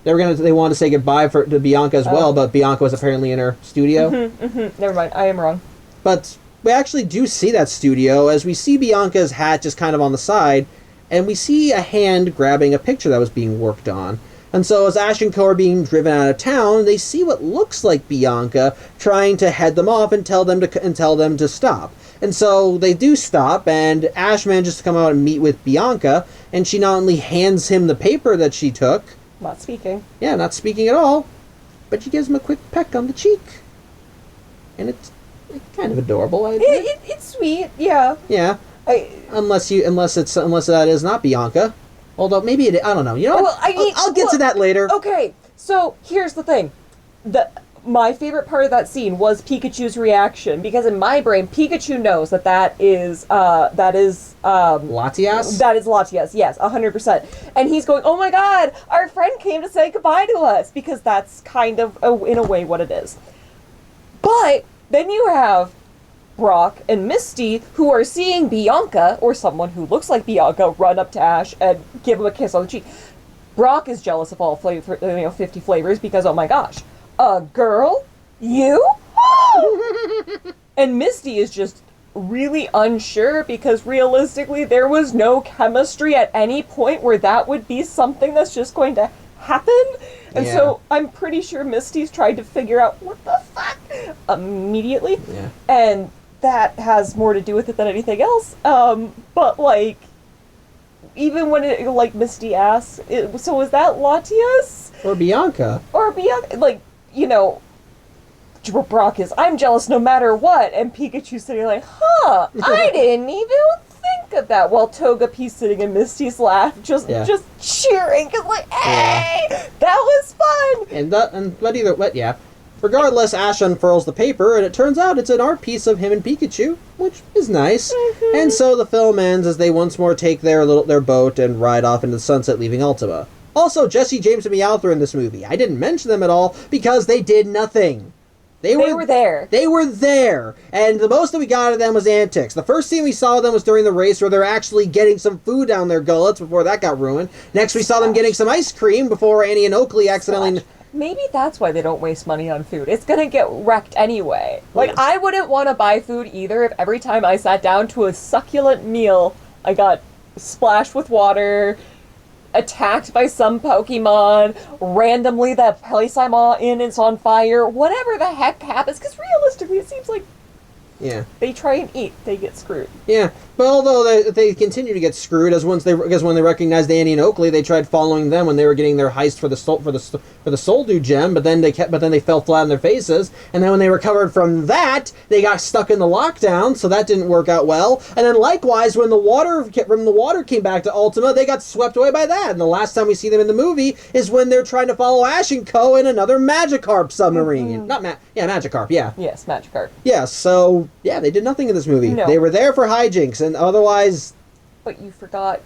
They wanted to say goodbye to Bianca as well, but Bianca was apparently in her studio. Never mind, I am wrong. But we actually do see that studio as we see Bianca's hat just kind of on the side, and we see a hand grabbing a picture that was being worked on. And so as Ash and Co are being driven out of town, they see what looks like Bianca trying to head them off and tell them to stop. And so they do stop, and Ash manages to come out and meet with Bianca, and she not only hands him the paper that she took... Not speaking. Yeah, not speaking at all, but she gives him a quick peck on the cheek. And it's kind of adorable. It's sweet, yeah. Yeah. Unless that is not Bianca. Although maybe it. I don't know. You know. Well, I'll get to that later. Okay. So here's the thing. My favorite part of that scene was Pikachu's reaction, because in my brain, Pikachu knows that is Latias? That is Latias, yes, 100%. And he's going, oh my god, our friend came to say goodbye to us, because that's kind of, in a way, what it is. But then you have Brock and Misty, who are seeing Bianca, or someone who looks like Bianca, run up to Ash and give him a kiss on the cheek. Brock is jealous of all 50 flavors, because, oh my gosh, a girl? You? And Misty is just really unsure, because realistically there was no chemistry at any point where that would be something that's just going to happen. And so I'm pretty sure Misty's tried to figure out what the fuck immediately. Yeah. And that has more to do with it than anything else. But like, even when it, like, Misty asks, so is that Latias? Or Bianca? Or Bianca, like, you know, Brock is, I'm jealous no matter what, and Pikachu's sitting like, I didn't even think of that, while Togepi's sitting in Misty's lap, just cheering, cause like, hey, that was fun! Regardless, Ash unfurls the paper, and it turns out it's an art piece of him and Pikachu, which is nice. And so the film ends as they once more take their boat and ride off into the sunset, leaving Ultima. Also, Jesse James and Meowth are in this movie. I didn't mention them at all because they did nothing. They were there. They were there. And the most that we got of them was antics. The first scene we saw of them was during the race where they're actually getting some food down their gullets before that got ruined. Next we saw them getting some ice cream before Annie and Oakley accidentally... Maybe that's why they don't waste money on food. It's gonna get wrecked anyway. Like, I wouldn't want to buy food either if every time I sat down to a succulent meal, I got splashed with water, attacked by some Pokemon, randomly that place I'm in is on fire, whatever the heck happens, because realistically it seems like Yeah. they try and eat, they get screwed. Yeah, but although they continue to get screwed, because when they recognized Annie and Oakley, they tried following them when they were getting their heist for the Soldew gem, but then they fell flat on their faces, and then when they recovered from that, they got stuck in the lockdown, so that didn't work out well. And then likewise, when the water came back to Ultima, they got swept away by that. And the last time we see them in the movie is when they're trying to follow Ash and Co. in another Magikarp submarine. Magikarp. Yeah. Yes, Magikarp. Yeah. So yeah, they did nothing in this movie. No. They were there for hijinks, and otherwise. But you forgot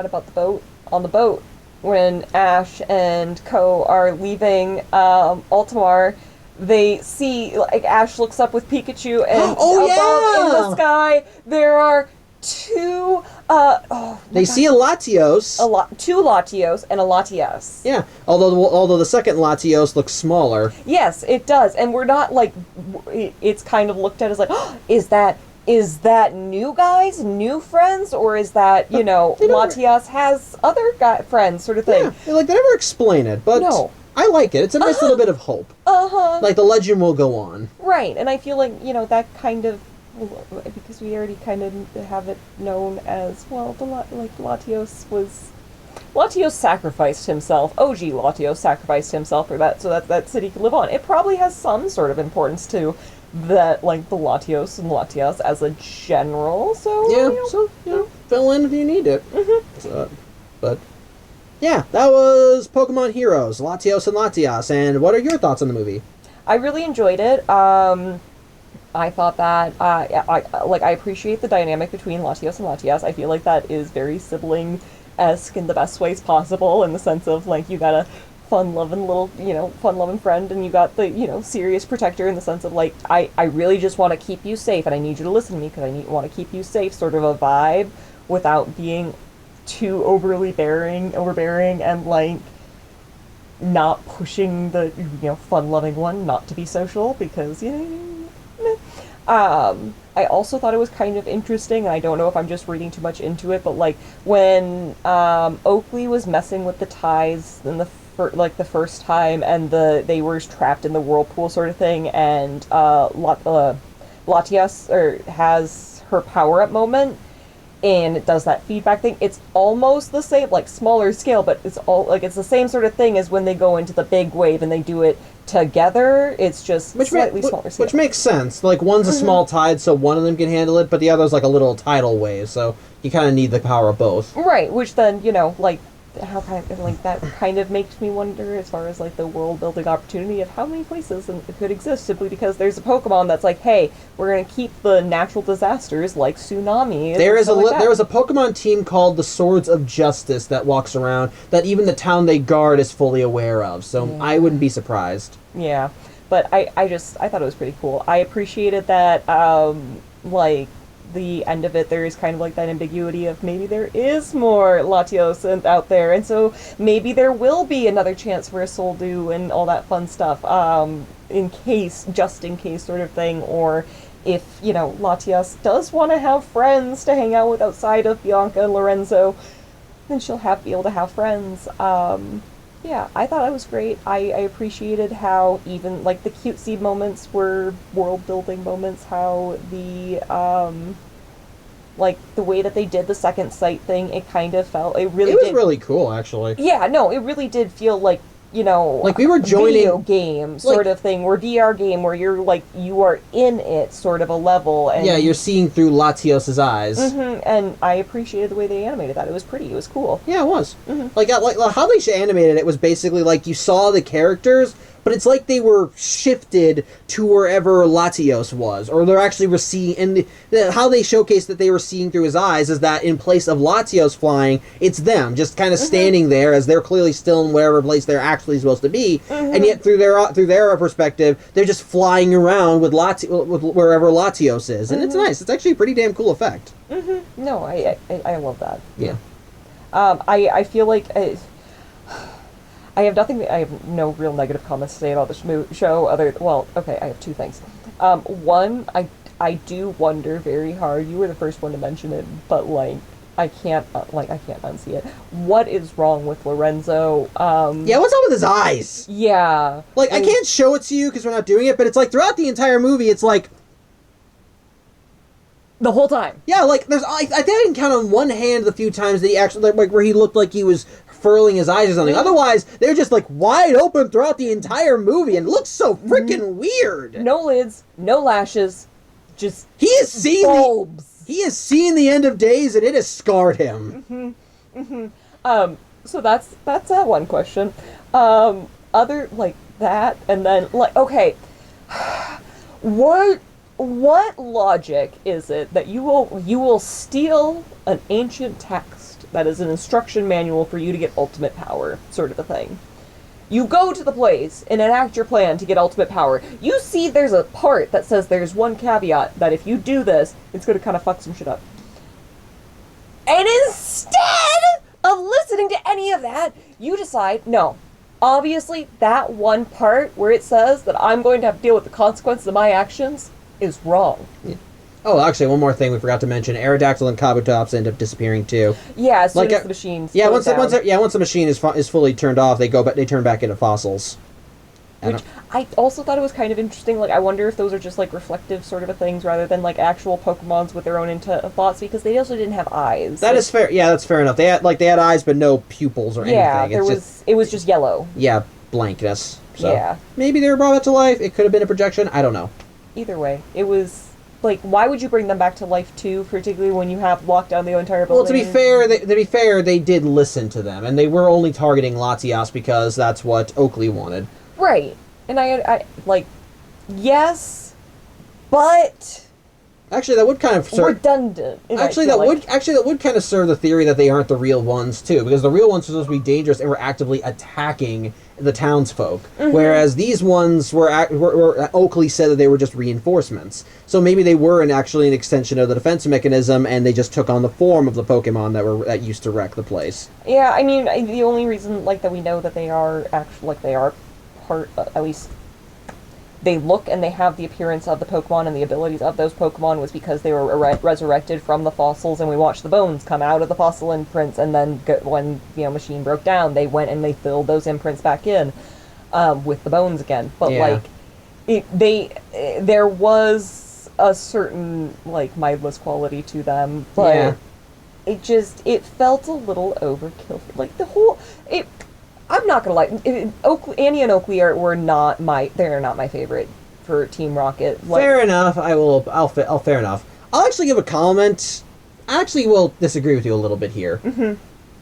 about the boat. On the boat, when Ash and Co. are leaving Ultimar, they see, like, Ash looks up with Pikachu, and above in the sky there are two. They see a Latios. Two Latios and a Latias. Yeah, although the second Latios looks smaller. Yes, it does, and we're not like. It's kind of looked at as like, oh, is that new guys, new friends, or is that, Latias has other friends, sort of thing? Yeah, like, they never explain it, but no. I like it. It's a nice little bit of hope. Like, the legend will go on. Right, and I feel like, that kind of, because we already kind of have it known as, well, Latios sacrificed himself. OG Latios sacrificed himself for that, so that city could live on. It probably has some sort of importance to that, like, the Latios and Latias as a general, so... Yeah, fill in if you need it. But, yeah, that was Pokemon Heroes, Latios and Latias, and what are your thoughts on the movie? I really enjoyed it. I thought that, I appreciate the dynamic between Latios and Latias. I feel like that is very sibling-esque in the best ways possible, in the sense of, like, you got a fun-loving friend, and you got the, serious protector, in the sense of, like, I really just want to keep you safe, and I need you to listen to me, because I want to keep you safe, sort of a vibe, without being too overbearing, and, like, not pushing the, fun-loving one not to be social, because, I also thought it was kind of interesting, and I don't know if I'm just reading too much into it, but, like, when Oakley was messing with the ties in the first time, and they were trapped in the whirlpool sort of thing, and Latias has her power-up moment, and it does that feedback thing. It's almost the same, like, smaller scale, but it's the same sort of thing as when they go into the big wave and they do it together. It's just slightly smaller scale. Which makes sense. Like, one's a small tide, so one of them can handle it, but the other's like a little tidal wave, so you kind of need the power of both. Right, which then, like, how that kind of makes me wonder, as far as, like, the world building opportunity of how many places it could exist, simply because there's a Pokemon that's like, hey, we're gonna keep the natural disasters like tsunamis. There is there was a Pokemon team called the Swords of Justice that walks around, that even the town they guard is fully aware of, so I wouldn't be surprised. Yeah, but I thought it was pretty cool. I appreciated that, like, the end of it, there is kind of like that ambiguity of maybe there is more Latios out there, and so maybe there will be another chance for a Soldew and all that fun stuff, just in case sort of thing, or if, Latias does want to have friends to hang out with outside of Bianca and Lorenzo, then she'll be able to have friends. Yeah, I thought it was great. I appreciated how even, like, the cutesy moments were world-building moments, how the, like, the way that they did the second sight thing, it kind of felt, it was really cool, actually. Yeah, no, it really did feel like, like we were joining video game sort of thing, or VR game, where you're, like, you are in it, sort of a level, and you're seeing through Latios' eyes. And I appreciated the way they animated that. It was pretty. It was cool. Yeah, it was. Like how they animated it was basically like you saw the characters, but it's like they were shifted to wherever Latios was, or they're actually seeing. And how they showcased that they were seeing through his eyes is that in place of Latios flying, it's them just kind of standing there, as they're clearly still in wherever place they're actually supposed to be, and yet through their perspective, they're just flying around with wherever Latios is, and it's nice. It's actually a pretty damn cool effect. No, I love that. Yeah. I feel like. I have no real negative comments to say about this show, I have two things. One, I do wonder very hard, you were the first one to mention it, but, like, I can't unsee it. What is wrong with Lorenzo? Yeah, what's up with his eyes? Yeah. Like, I can't show it to you because we're not doing it, but it's like throughout the entire movie, it's like the whole time. Yeah, like there's I think I can count on one hand the few times that he actually like where he looked like he was furling his eyes or something. Otherwise, they're just like wide open throughout the entire movie and looks so freaking weird. No lids, no lashes, just he has seen bulbs. He has seen the end of days and it has scarred him. So that's that one question. Other like that, and then like okay, what logic is it that you will steal an ancient text that is an instruction manual for you to get ultimate power, sort of a thing? You go to the place and enact your plan to get ultimate power. You see there's a part that says there's one caveat that if you do this, it's going to kind of fuck some shit up. And instead of listening to any of that, you decide, no, obviously that one part where it says that I'm going to have to deal with the consequences of my actions is wrong. Yeah. Oh, actually, one more thing we forgot to mention: Aerodactyl and Kabutops end up disappearing too. Yeah, as soon as the machines. Yeah, once the machine is fully turned off, they turn back into fossils. Which I also thought it was kind of interesting. Like, I wonder if those are just like reflective sort of things rather than like actual Pokemons with their own thoughts, because they also didn't have eyes. That is fair. Yeah, that's fair enough. They had eyes, but no pupils or anything. Yeah, it was just yellow. Yeah, blankness. So yeah, maybe they were brought back to life. It could have been a projection. I don't know. Either way, it was like, why would you bring them back to life too, particularly when you have locked down the entire building? Well, to be fair, they did listen to them, and they were only targeting Latias because that's what Oakley wanted. Right, and I like, yes, but actually, that would kind of serve redundant. Actually, that would kind of serve the theory that they aren't the real ones too, because the real ones are supposed to be dangerous and were actively attacking the townsfolk, whereas these ones were Oakley said that they were just reinforcements. So maybe they were actually an extension of the defense mechanism, and they just took on the form of the Pokemon that used to wreck the place. Yeah, I mean, the only reason like that we know that they are actually like they are part, at least they look and they have the appearance of the Pokemon and the abilities of those Pokemon was because they were resurrected from the fossils, and we watched the bones come out of the fossil imprints, and then when machine broke down, they went and they filled those imprints back in with the bones again. But like there was a certain like mindless quality to them, but it felt a little overkill. Like the whole I'm not gonna lie. Annie and Oakley were not they're not my favorite for Team Rocket. Like, fair enough. I'll fair enough. I'll actually give a comment. I actually will disagree with you a little bit here.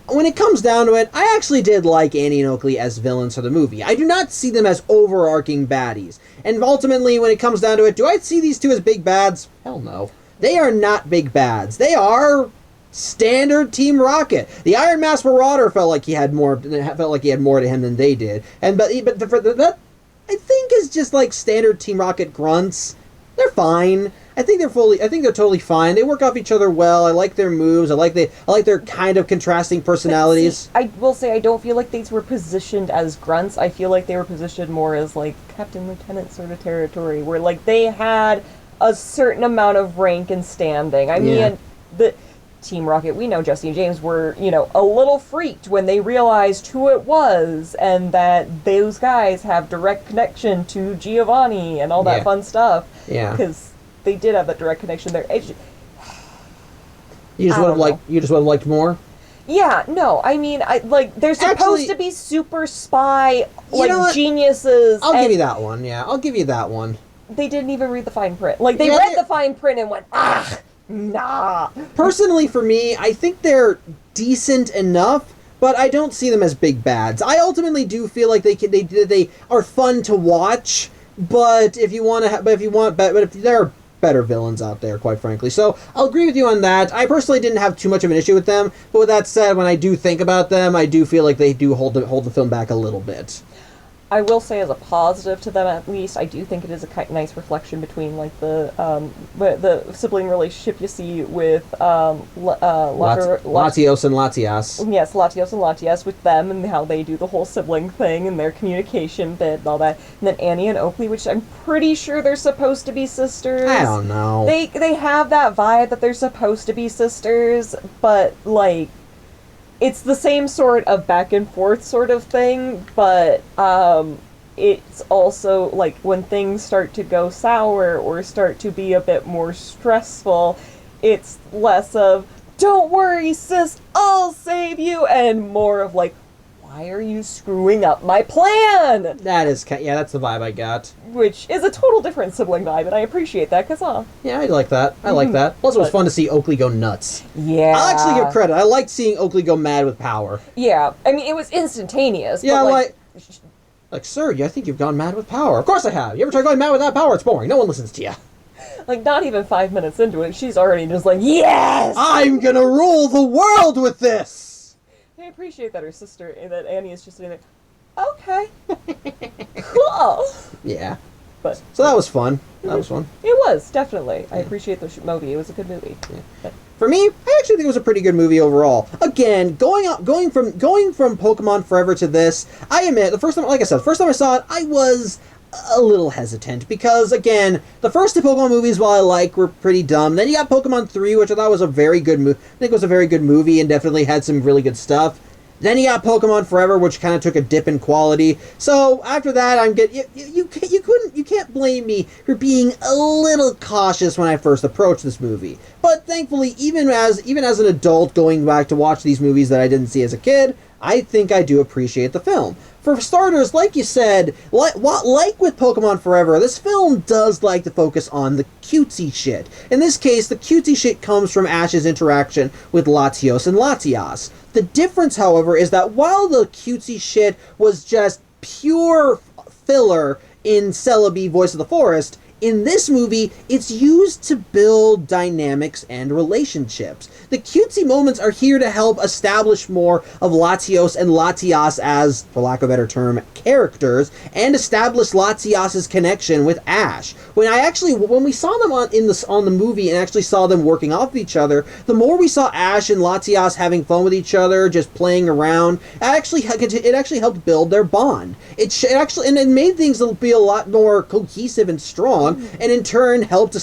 When it comes down to it, I actually did like Annie and Oakley as villains for the movie. I do not see them as overarching baddies. And ultimately, when it comes down to it, do I see these two as big bads? Hell no. They are not big bads. They are standard Team Rocket. The Iron Mask Marauder felt like he had more to him than they did, but that I think is just like standard Team Rocket grunts. They're fine. I think they're totally fine. They work off each other well. I like their moves. I like their kind of contrasting personalities. See, I will say I don't feel like these were positioned as grunts. I feel like they were positioned more as like Captain Lieutenant sort of territory, where like they had a certain amount of rank and standing. I mean, the Team Rocket, we know Jesse and James were, a little freaked when they realized who it was and that those guys have direct connection to Giovanni and all that fun stuff. Yeah. Because they did have that direct connection there. You just would have liked more? Yeah, no, I mean, they're supposed to be super spy, geniuses. I'll give you that one, yeah. I'll give you that one. They didn't even read the fine print. Like, they read the fine print and went, nah. Personally, for me, I think they're decent enough, but I don't see them as big bads. I ultimately do feel like they are fun to watch, but if there are better villains out there, quite frankly. So I'll agree with you on that. I personally didn't have too much of an issue with them, but with that said, when I do think about them, I do feel like they do hold the film back a little bit. I will say, as a positive to them, at least, I do think it is a nice reflection between like the sibling relationship you see with Latios and Latias. yes, Latios and Latias with them and how they do the whole sibling thing and their communication bit and all that. And then Annie and Oakley, which I'm pretty sure they're supposed to be sisters. I don't know. They have that vibe that they're supposed to be sisters, but like it's the same sort of back and forth sort of thing, but it's also like when things start to go sour or start to be a bit more stressful, it's less of don't worry sis, I'll save you, and more of like, why are you screwing up my plan? That is, yeah, that's the vibe I got. Which is a total different sibling vibe, and I appreciate that, because, Yeah, I like that. I like that. Plus, it was fun to see Oakley go nuts. Yeah. I'll actually give credit. I liked seeing Oakley go mad with power. Yeah. I mean, it was instantaneous. Yeah, but like, sir, I think you've gone mad with power. Of course I have. You ever try going mad without power? It's boring. No one listens to you. like, not even 5 minutes into it, she's already just like, yes! I'm gonna rule the world with this! I appreciate that her sister, that Annie is just sitting there, okay. Cool. Yeah. But So that was fun. That was fun. it was, definitely. I appreciate the movie. It was a good movie. Yeah. But, For me, I actually think it was a pretty good movie overall. Again, going from Pokemon Forever to this, I admit, the first time I saw it, I was a little hesitant because, again, the first two Pokemon movies, while I like, were pretty dumb. Then you got Pokemon 3, which I thought was a very good movie. I think it was a very good movie and definitely had some really good stuff. Then you got Pokemon Forever, which kind of took a dip in quality. So after that, I'm good. You can't blame me for being a little cautious when I first approached this movie. But thankfully, even as an adult going back to watch these movies that I didn't see as a kid, I think I do appreciate the film. For starters, like you said, like with Pokemon Forever, this film does like to focus on the cutesy shit. In this case, the cutesy shit comes from Ash's interaction with Latios and Latias. The difference, however, is that while the cutesy shit was just pure filler in Celebi, Voice of the Forest, in this movie, it's used to build dynamics and relationships. The cutesy moments are here to help establish more of Latios and Latias as, for lack of a better term, characters, and establish Latias' connection with Ash. When we saw them on the movie and actually saw them working off of each other, the more we saw Ash and Latias having fun with each other, just playing around, it actually helped build their bond. It made things be a lot more cohesive and strong. And in turn helped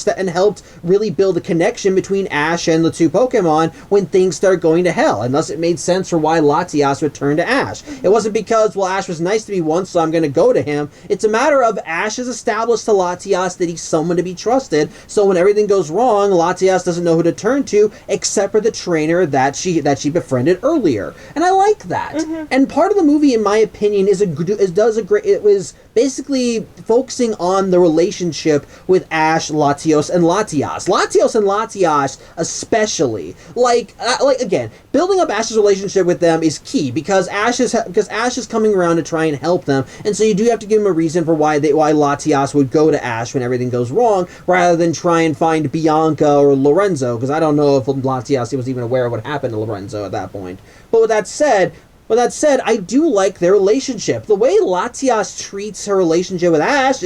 really build a connection between Ash and the two Pokemon when things started going to hell, and thus it made sense for why Latias would turn to Ash. It wasn't because, well, Ash was nice to me once, so I'm going to go to him. It's a matter of Ash has established to Latias that he's someone to be trusted, so when everything goes wrong, Latias doesn't know who to turn to except for the trainer that she befriended earlier. And I like that. Mm-hmm. And part of the movie, in my opinion, it was basically focusing on the relationship with Ash, Latios, and Latias. Latios and Latias especially. Again, building up Ash's relationship with them is key because Ash is coming around to try and help them, and so you do have to give him a reason for why Latias would go to Ash when everything goes wrong, rather than try and find Bianca or Lorenzo, because I don't know if Latias was even aware of what happened to Lorenzo at that point. But with that said, I do like their relationship. The way Latias treats her relationship with Ash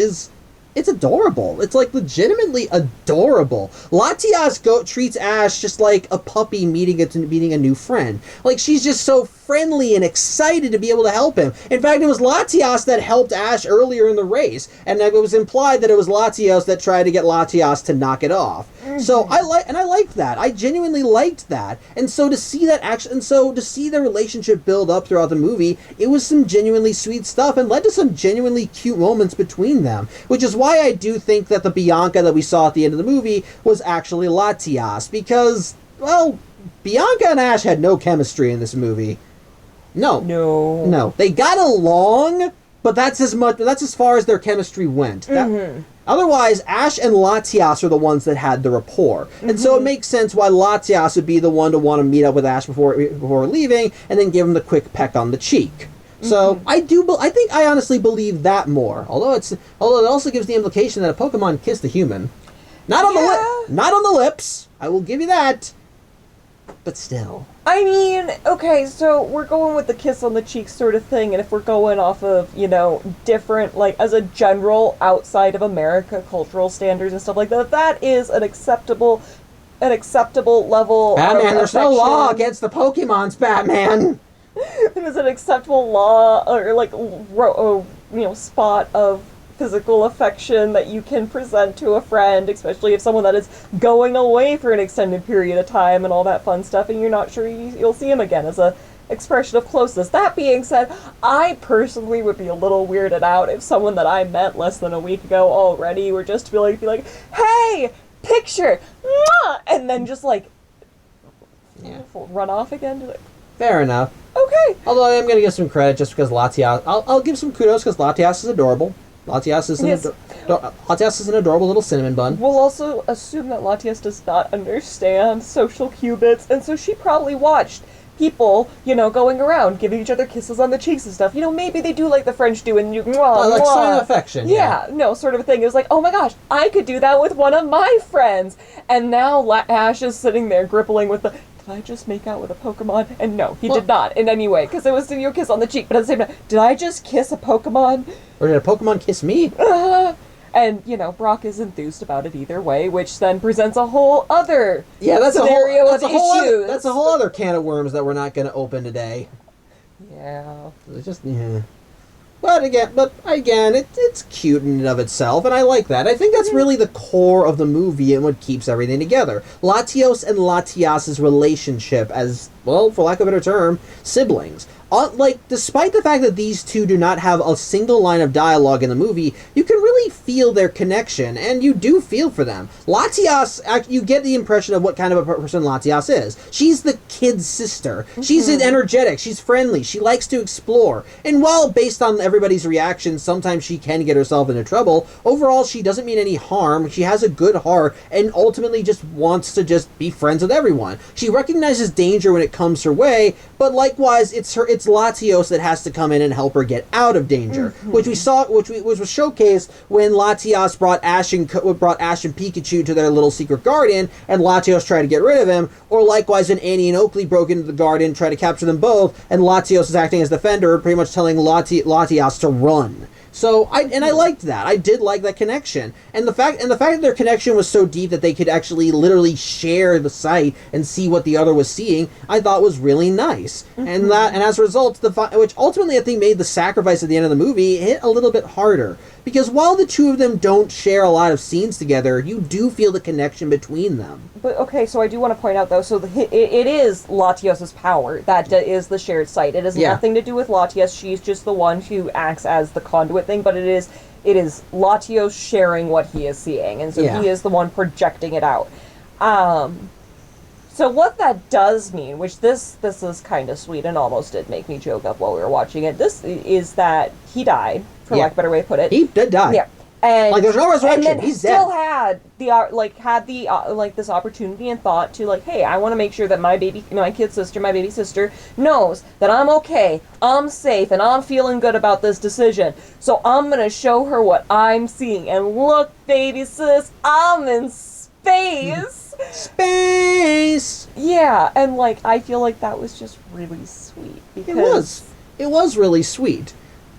it's adorable. It's like legitimately adorable. Latias treats Ash just like a puppy meeting a new friend. Like, she's just so friendly and excited to be able to help him. In fact, it was Latias that helped Ash earlier in the race, and it was implied that it was Latios that tried to get Latias to knock it off. Mm-hmm. So I liked that. I genuinely liked that. And so to see the relationship build up throughout the movie, it was some genuinely sweet stuff and led to some genuinely cute moments between them, which is why I do think that the Bianca that we saw at the end of the movie was actually Latias, because, well, Bianca and Ash had no chemistry in this movie. No. They got along, but that's as far as their chemistry went. Mm-hmm. Otherwise, Ash and Latias are the ones that had the rapport. Mm-hmm. And so it makes sense why Latias would be the one to want to meet up with Ash before leaving, and then give him the quick peck on the cheek. So I think I honestly believe that more. Although it also gives the implication that a Pokemon kissed a human. Not on the lips. I will give you that. But still. I mean, okay, so we're going with the kiss on the cheek sort of thing, and if we're going off of, different, like, as a general, outside of America, cultural standards and stuff like that, that is an acceptable level Batman, of there's no affection. law against the Pokemons, Batman! It is an acceptable law, or, like, spot of physical affection that you can present to a friend, especially if someone that is going away for an extended period of time and all that fun stuff, and you're not sure you'll see him again, as a expression of closeness. That being said, I personally would be a little weirded out if someone that I met less than a week ago already were just to be like, hey, picture, mwah! And then just run off again. Fair enough. Okay. Although I am going to give some credit just because Latias... I'll give some kudos because Latias is adorable. Latias is an adorable little cinnamon bun. We'll also assume that Latias does not understand social qubits, and so she probably watched people, going around, giving each other kisses on the cheeks and stuff. Maybe they do like the French do, and you... like sign of affection, yeah. No, sort of a thing. It was like, oh my gosh, I could do that with one of my friends. And now Ash is sitting there grippling with the... Did I just make out with a Pokemon? And no, he did not in any way, because it was a kiss on the cheek. But at the same time, did I just kiss a Pokemon? Or did a Pokemon kiss me? And, Brock is enthused about it either way, which then presents a whole other scenario of issues. That's a whole other can of worms that we're not going to open today. Yeah. It's just, yeah. But again, it's cute in and of itself, and I like that. I think that's really the core of the movie and what keeps everything together. Latios and Latias' relationship as, well, for lack of a better term, siblings. Despite the fact that these two do not have a single line of dialogue in the movie, you can really feel their connection, and you do feel for them. Latias, you get the impression of what kind of a person Latias is. She's the kid's sister. Mm-hmm. She's energetic. She's friendly. She likes to explore. And while, based on everybody's reactions, sometimes she can get herself into trouble, overall, she doesn't mean any harm. She has a good heart, and ultimately just wants to just be friends with everyone. She recognizes danger when it comes her way, but likewise, it's Latios that has to come in and help her get out of danger, which was showcased when Latias brought Ash and Pikachu to their little secret garden, and Latios tried to get rid of him, or likewise when Annie and Oakley broke into the garden, tried to capture them both, and Latios is acting as defender, pretty much telling Latias to run. So I liked that. I did like that connection, and the fact that their connection was so deep that they could actually literally share the sight and see what the other was seeing, I thought was really nice. And as a result, which ultimately I think made the sacrifice at the end of the movie hit a little bit harder, because while the two of them don't share a lot of scenes together, you do feel the connection between them. But okay, so I do want to point out though, so it is Latios' power that is the shared sight. It has nothing to do with Latias. She's just the one who acts as the conduit thing, but it is Latios sharing what he is seeing, and so he is the one projecting it out. So what that does mean, which this is kind of sweet and almost did make me choke up while we were watching it, this is that he died, for lack of a better way to put it. He did die. Yeah. And there's no resurrection. And then He's still dead. had this opportunity and thought to hey, I want to make sure that my baby sister knows that I'm okay, I'm safe, and I'm feeling good about this decision. So I'm gonna show her what I'm seeing. And look, baby sis, I'm in space. Space. Yeah, and I feel like that was just really sweet because it was really sweet.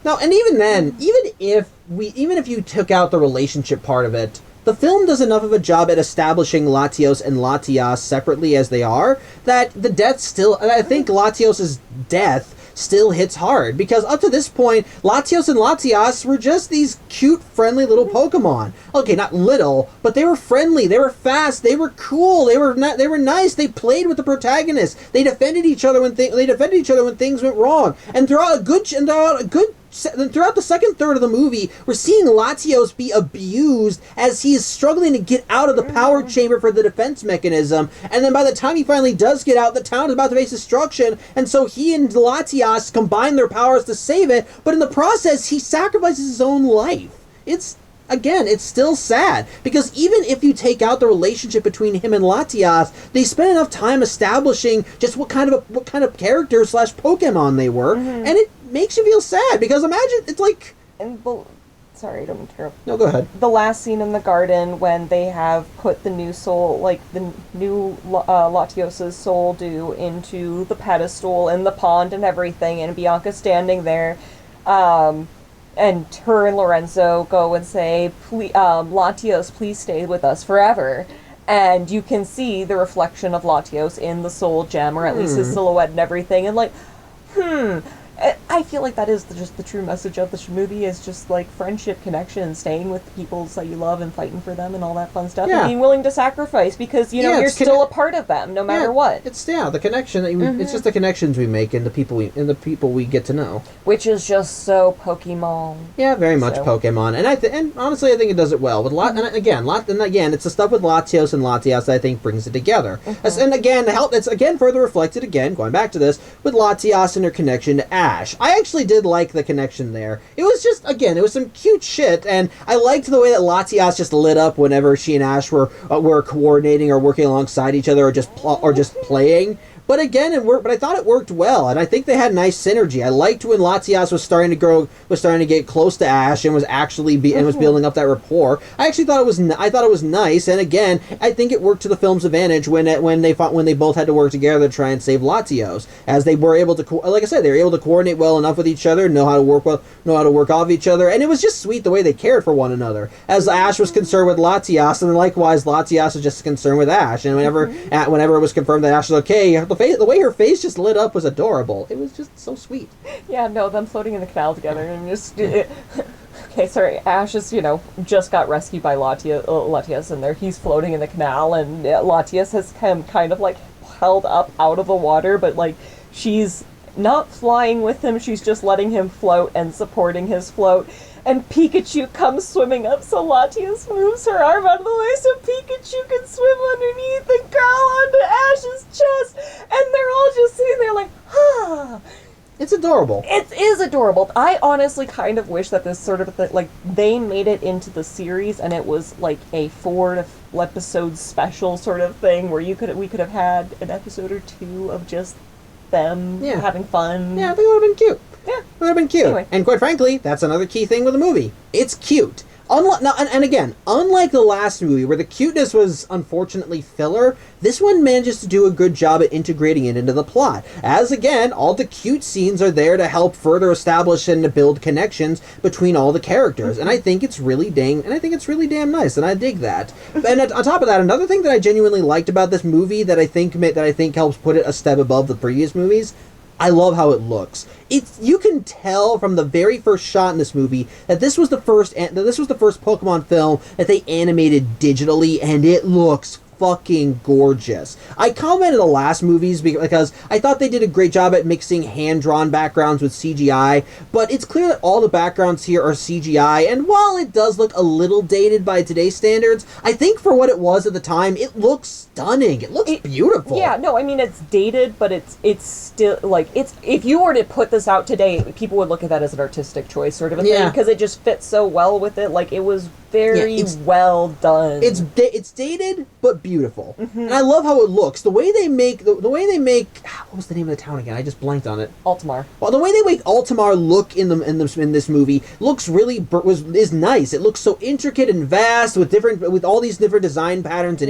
Now, and even then, even if you took out the relationship part of it, the film does enough of a job at establishing Latios and Latias separately as they are, that the death I think Latios' death still hits hard, because up to this point, Latios and Latias were just these cute, friendly little Pokemon. Okay, not little, but they were friendly, they were fast, they were cool, they were nice, they played with the protagonist, they defended each other when things went wrong, and throughout the second third of the movie, we're seeing Latios be abused as he is struggling to get out of the power chamber for the defense mechanism, and then by the time he finally does get out, the town is about to face destruction, and so he and Latias combine their powers to save it, but in the process, he sacrifices his own life. It's still sad, because even if you take out the relationship between him and Latias, they spend enough time establishing just what kind of character / Pokemon they were, and it makes you feel sad, because imagine, it's like... sorry, I don't mean to interrupt. No, go ahead. The last scene in the garden when they have put the new soul, like the new Latios' soul due into the pedestal in the pond and everything, and Bianca standing there, and her and Lorenzo go and say, Latios, please stay with us forever. And you can see the reflection of Latios in the soul gem, or at least his silhouette and everything, and like, I feel like that is just the true message of this movie, is just like friendship, connection, staying with the people that you love and fighting for them and all that fun stuff, and being willing to sacrifice because, you know, you're still a part of them no matter what. It's, the connection that it's just the connections we make and the people we get to know. Which is just so Pokemon. Yeah, very much Pokemon. And honestly, I think it does it well. With and again, it's the stuff with Latios and Latias that I think brings it together. And again, it's again further reflected, again, going back to this, with Latias and her connection to Ash. I actually did like the connection there. It was just, again, it was some cute shit, and I liked the way that Latias just lit up whenever she and Ash were coordinating or working alongside each other or just playing. But again, but I thought it worked well, and I think they had nice synergy. I liked when Latias was starting to get close to Ash, and was actually was building up that rapport. I actually thought it was nice, and again, I think it worked to the film's advantage when they both had to work together to try and save Latios, as they were able to, like I said, they were able to coordinate well enough with each other, know how to work off each other, and it was just sweet the way they cared for one another. As Ash was concerned with Latias, and likewise Latias was just concerned with Ash, and whenever it was confirmed that Ash was okay, the way her face just lit up was adorable. It was just so sweet. Yeah, no, them floating in the canal together and just... Okay, sorry, Ash is, just got rescued by Latias, and he's floating in the canal, and Latias has kind of, like, held up out of the water, but, like, she's not flying with him, she's just letting him float and supporting his float. And Pikachu comes swimming up, so Latias moves her arm out of the way so Pikachu can swim underneath and crawl onto Ash's chest. And they're all just sitting there like, It's adorable. It is adorable. I honestly kind of wish that this sort of thing, like, they made it into the series and it was like a 4 episode special sort of thing where we could have had an episode or 2 of just them having fun. Yeah, I think it would have been cute. Yeah. It would have been cute. Anyway. And quite frankly, that's another key thing with the movie. It's cute. Unlike the last movie, where the cuteness was unfortunately filler, this one manages to do a good job at integrating it into the plot. As again, all the cute scenes are there to help further establish and to build connections between all the characters. And I think it's really damn nice, and I dig that. And on top of that, another thing that I genuinely liked about this movie that I think helps put it a step above the previous movies, I love how it looks. You can tell from the very first shot in this movie that this was the first Pokemon film that they animated digitally, and it looks fucking gorgeous. I commented the last movies because I thought they did a great job at mixing hand-drawn backgrounds with CGI, but it's clear that all the backgrounds here are CGI, and while it does look a little dated by today's standards, I think for what it was at the time, it looks stunning. It looks beautiful. Yeah, no, I mean, it's dated, but it's still, like, if you were to put this out today, people would look at that as an artistic choice sort of a thing, because it just fits so well with it. Like, it was very well done. It's dated, but beautiful. And I love how it looks. The way they make what was the name of the town again? I just blanked on it. Altamar. Well, the way they make Altamar look in this movie looks is nice. It looks so intricate and vast with all these different design patterns and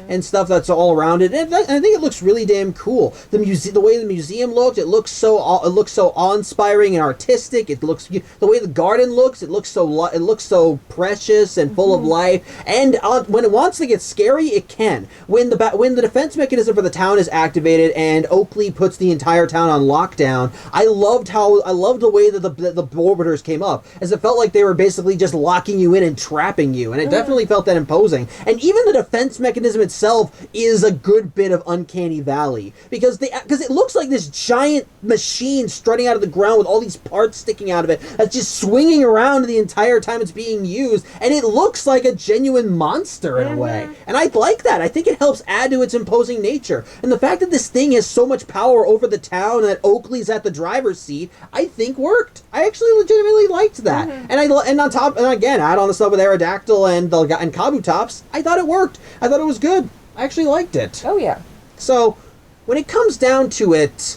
and stuff that's all around it. And I think it looks really damn cool. The way the museum looked, it looks so awe-inspiring and artistic. It looks the way the garden looks. It looks so precious and full of life, and when it wants to get scary, it can. When the defense mechanism for the town is activated and Oakley puts the entire town on lockdown, I loved the way that the orbiters came up, as it felt like they were basically just locking you in and trapping you, and it definitely felt that imposing. And even the defense mechanism itself is a good bit of Uncanny Valley, because it looks like this giant machine strutting out of the ground with all these parts sticking out of it that's just swinging around the entire time it's being used, and it looks like a genuine monster in a way. And I like that. I think it helps add to its imposing nature. And the fact that this thing has so much power over the town and that Oakley's at the driver's seat, I think worked. I actually legitimately liked that. And on top, and again, add on the stuff with Aerodactyl and Kabutops, I thought it worked. I thought it was good. I actually liked it. Oh yeah. So, when it comes down to it,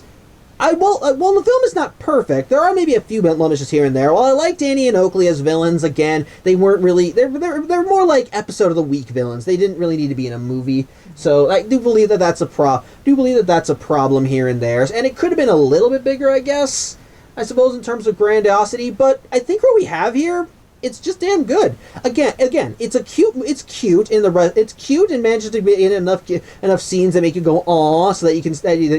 Well, the film is not perfect. There are maybe a few blemishes here and there. While I like Danny and Oakley as villains, again, they weren't really. They're more like episode of the week villains. They didn't really need to be in a movie. So I do believe that that's a problem here and there, and it could have been a little bit bigger, I guess. I suppose in terms of grandiosity, but I think what we have here, it's just damn good. Again, it's cute and manages to be in enough scenes that make you go aw, so that you can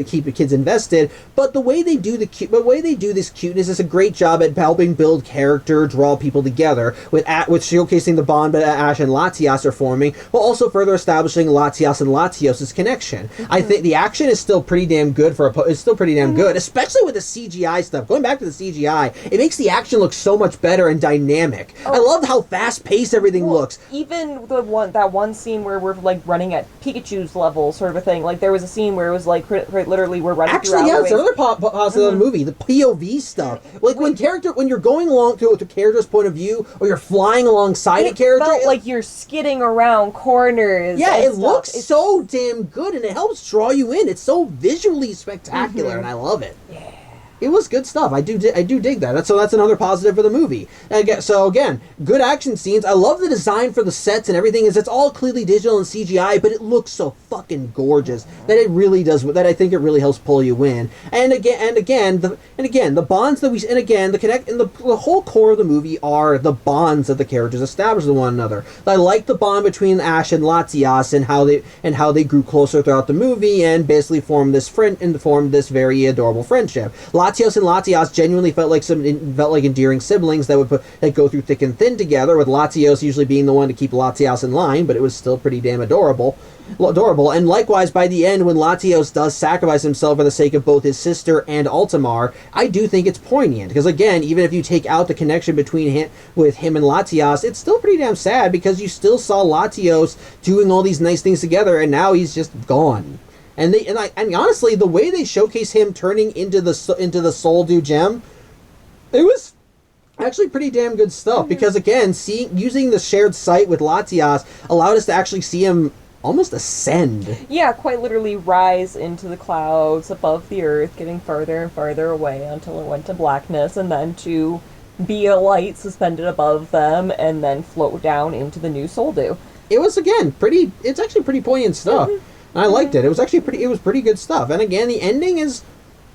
keep the kids invested. But the way they do this cuteness is a great job at helping build character, draw people together with showcasing the bond that Ash and Latias are forming, while also further establishing Latias and Latios' connection. Mm-hmm. I think the action is still pretty damn good good, especially with the CGI stuff. Going back to the CGI, it makes the action look so much better and dynamic. I love how fast-paced everything looks. Even that one scene where we're like running at Pikachu's level, sort of a thing. Like there was a scene where it was like literally we're running. Actually, yeah, it's another positive of the movie. The POV stuff, like when you're going along to a character's point of view, or you're flying alongside a character, felt like you're skidding around corners. Yeah, it looks so damn good, and it helps draw you in. It's so visually spectacular, and I love it. Yeah. It was good stuff. I do dig that. That's another positive for the movie. So again, good action scenes. I love the design for the sets and everything. It's all clearly digital and CGI, but it looks so fucking gorgeous that it really does. That I think it really helps pull you in. And again, the bonds that the whole core of the movie are the bonds that the characters establish with one another. I like the bond between Ash and Latias and how they grew closer throughout the movie and basically formed this very adorable friendship. Latios and Latias genuinely felt like endearing siblings that would go through thick and thin together, with Latios usually being the one to keep Latias in line, but it was still pretty damn adorable. And likewise, by the end, when Latios does sacrifice himself for the sake of both his sister and Altamar, I do think it's poignant, because again, even if you take out the connection between him and Latias, it's still pretty damn sad, because you still saw Latios doing all these nice things together, and now he's just gone. And honestly, the way they showcase him turning into the Soul Dew gem, it was actually pretty damn good stuff. Because again, using the shared sight with Latias allowed us to actually see him almost ascend. Yeah, quite literally rise into the clouds above the earth, getting further and further away until it went to blackness, and then to be a light suspended above them, and then float down into the new Soul Dew. It was it's actually pretty poignant stuff. I liked it. It was actually pretty good stuff. And again, the ending is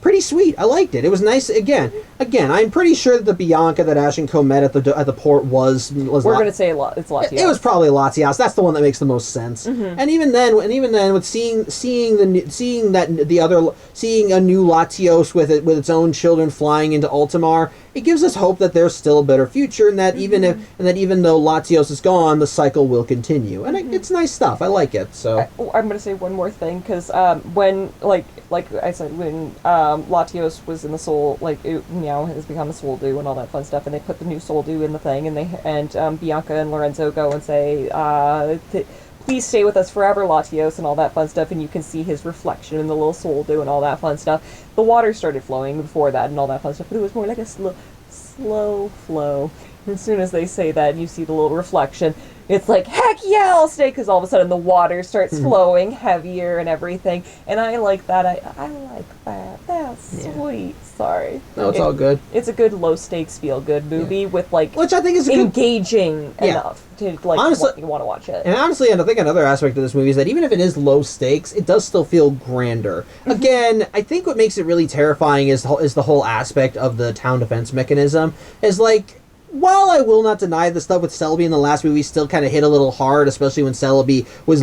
pretty sweet. I liked it. It was nice. Again, I'm pretty sure that the Bianca that Ash and Co met at the port was. We're going to say it's Latias. It was probably Latias. That's the one that makes the most sense. Mm-hmm. And even then, with seeing a new Latios with its own children flying into Altamar, it gives us hope that there's still a better future, and that even though Latios is gone, the cycle will continue. And it's nice stuff. I like it. So I'm going to say one more thing, because when like I said, when Latios was in the Soul, has become a Soul Dew and all that fun stuff, and they put the new Soul Dew in the thing, and Bianca and Lorenzo go and say, please stay with us forever, Latios, and all that fun stuff, and you can see his reflection in the little Soul Dew and all that fun stuff. The water started flowing before that and all that fun stuff, but it was more like a slow flow. As soon as they say that and you see the little reflection, it's like, heck yeah, I'll stay, because all of a sudden the water starts flowing heavier and everything, and I like that. I like that. That's sweet. Sorry. No, it's all good. It's a good low-stakes, feel-good movie with, which I think is engaging enough to, honestly, you want to watch it. And honestly, I think another aspect of this movie is that even if it is low stakes, it does still feel grander. Again, I think what makes it really terrifying is the whole aspect of the town defense mechanism. While I will not deny the stuff with Celebi in the last movie still kind of hit a little hard, especially when Celebi was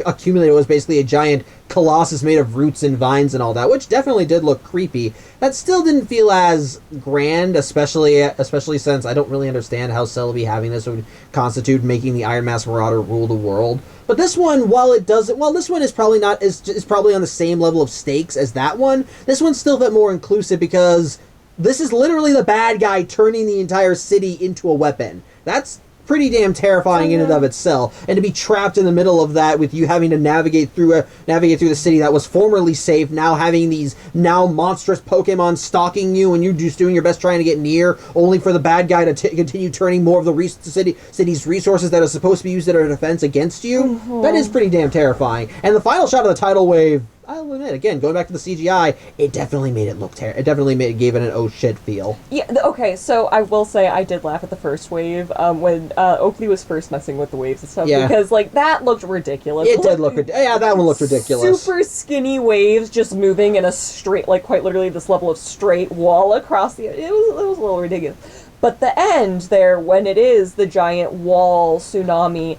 accumulated was basically a giant colossus made of roots and vines and all that, which definitely did look creepy. That still didn't feel as grand, especially since I don't really understand how Celebi having this would constitute making the Iron Mask Marauder rule the world. But this one, this one is probably is probably on the same level of stakes as that one. This one's still a bit more inclusive, because this is literally the bad guy turning the entire city into a weapon. That's pretty damn terrifying in and of itself. And to be trapped in the middle of that, with you having to navigate through the city that was formerly safe, now having these monstrous Pokemon stalking you, and you're just doing your best trying to get near, only for the bad guy to continue turning more of the city's resources that are supposed to be used in our defense against you. That is pretty damn terrifying. And the final shot of the tidal wave, I'll admit, again, going back to the CGI, it definitely made it look terrible. It definitely gave it an oh shit feel. Yeah, okay, so I will say I did laugh at the first wave when Oakley was first messing with the waves and stuff, because, like, that looked ridiculous. It did look ridiculous. Yeah, that one looked ridiculous. Super skinny waves just moving in a straight, like, quite literally this level of straight wall across the... It was a little ridiculous. But the end there, when it is the giant wall tsunami...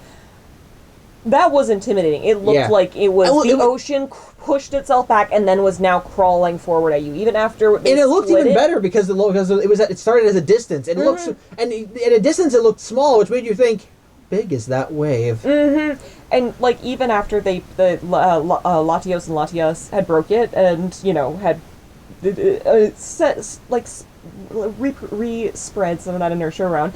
That was intimidating. It looked like it was the ocean pushed itself back and then was now crawling forward at you. Even after and it looked even better because it started as a distance and it looks and at a distance it looked small, which made you think, big is that wave? And like even after the Latios and Latias had broke it and had re-spread some of that inertia around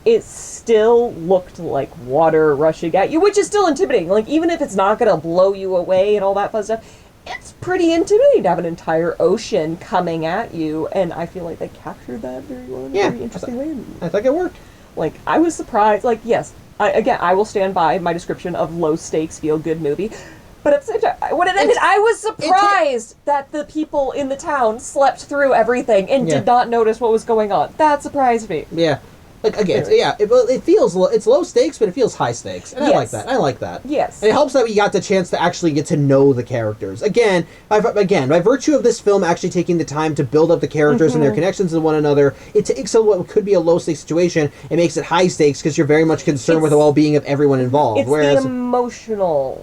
it still looked like water rushing at you, which is still intimidating. Like, even if it's not going to blow you away and all that fun stuff, it's pretty intimidating to have an entire ocean coming at you, and I feel like they captured that very well in a very interesting way. I think it worked. Like, I was surprised. Like, yes, I will stand by my description of low-stakes, feel-good movie. But at the same time, when it ended, I was surprised that the people in the town slept through everything and did not notice what was going on. That surprised me. Yeah. Like, again, it feels it's low stakes, but it feels high stakes, and I like that. I like that. Yes, and it helps that we got the chance to actually get to know the characters again. By virtue of this film actually taking the time to build up the characters and their connections to one another, it takes what could be a low stakes situation and makes it high stakes because you're very much concerned with the well being of everyone involved. It's the emotional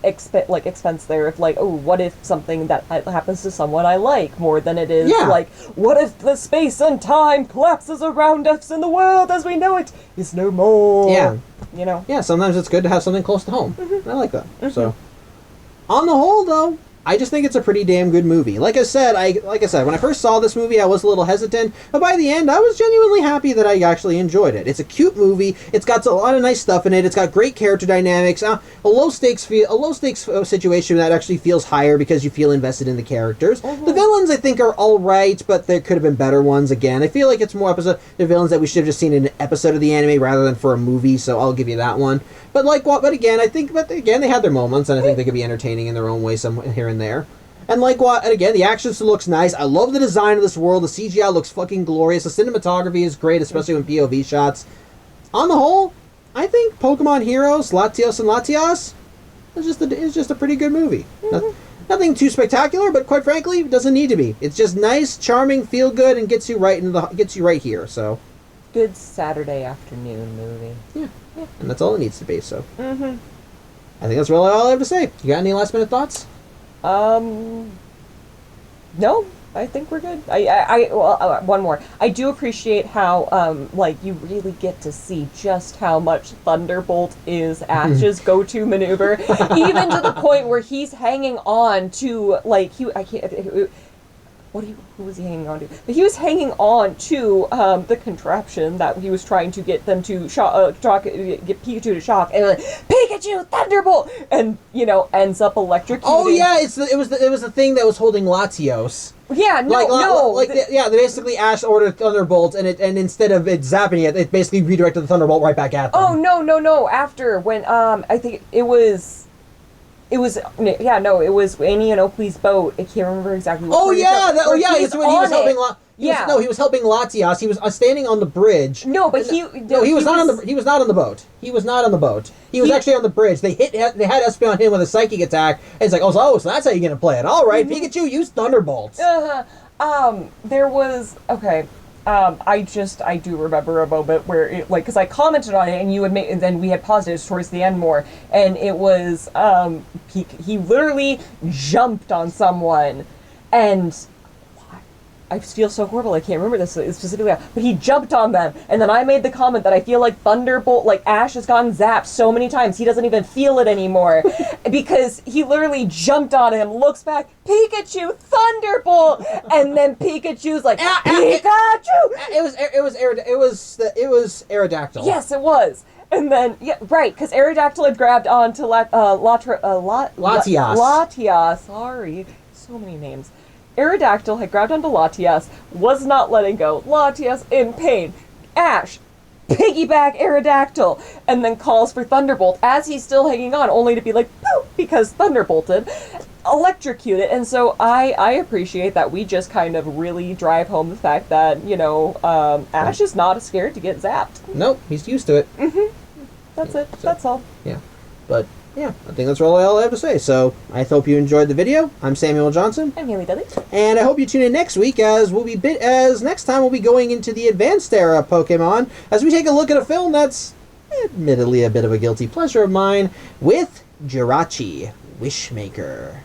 expense there. If like, oh, what if something that happens to someone I like more than it is like, what if the space and time collapses around us and the world as we know it is no more. Yeah. Yeah, sometimes it's good to have something close to home. I like that. So, on the whole, though, I just think it's a pretty damn good movie. Like I said, when I first saw this movie, I was a little hesitant, but by the end, I was genuinely happy that I actually enjoyed it. It's a cute movie. It's got a lot of nice stuff in it. It's got great character dynamics. A low stakes situation that actually feels higher because you feel invested in the characters. The villains, I think, are all right, but there could have been better ones. Again, I feel like it's more the villains that we should have just seen in an episode of the anime rather than for a movie. So I'll give you that one. But again, they had their moments, and I think they could be entertaining in their own way, some here and there. And again, the action still looks nice. I love the design of this world. The CGI looks fucking glorious. The cinematography is great, especially when POV shots. On the whole, I think Pokemon Heroes, Latios and Latias is just a pretty good movie. Nothing too spectacular, but quite frankly, it doesn't need to be. It's just nice, charming, feel good, and gets you right here. So, good Saturday afternoon movie. Yeah. And that's all it needs to be. So, I think that's really all I have to say. You got any last minute thoughts? No, I think we're good. One more. I do appreciate how, you really get to see just how much Thunderbolt is Ash's go-to maneuver, even to the point where he's hanging on to, who was he hanging on to? But he was hanging on to the contraption that he was trying to get them to get Pikachu to shock, and like, Pikachu Thunderbolt, and ends up electrocuting. Oh yeah, it was the thing that was holding Latios. Yeah, basically Ash ordered Thunderbolt, and instead of it zapping it basically redirected the Thunderbolt right back at them. Oh no! After when I think it was Annie and Oakley's boat. I can't remember exactly. It's when he was helping. He was helping Latias. He was standing on the bridge. No, but he was not on the boat. He was not on the boat. He was actually on the bridge. They had SP on him with a psychic attack. And it's like, so that's how you're gonna play it. All right, Pikachu, use Thunderbolts. There was I do remember a moment where it, because I commented on it and you had made, and then we had paused it towards the end more, and it was he literally jumped on someone, and I feel so horrible. I can't remember this specifically, but he jumped on them, and then I made the comment that I feel like Thunderbolt, Ash has gotten zapped so many times he doesn't even feel it anymore, because he literally jumped on him, looks back, Pikachu, Thunderbolt, and then Pikachu's like, Pikachu. It was Aerodactyl. Yes, it was. And then, because Aerodactyl had grabbed onto Latias. Latias, sorry. So many names. Aerodactyl had grabbed onto Latias, was not letting go. Latias in pain. Ash, piggyback Aerodactyl, and then calls for Thunderbolt as he's still hanging on, only to be like, poof, because Thunderbolted. electrocute it. And so I appreciate that we just kind of really drive home the fact that, Ash is not scared to get zapped. Nope, he's used to it. That's it. So, That's all. Yeah. But, yeah, I think that's all I have to say. So, I hope you enjoyed the video. I'm Samuel Johnson. I'm Haley Dudley. And I hope you tune in next week as next time we'll be going into the advanced era of Pokemon as we take a look at a film that's admittedly a bit of a guilty pleasure of mine with Jirachi, Wishmaker.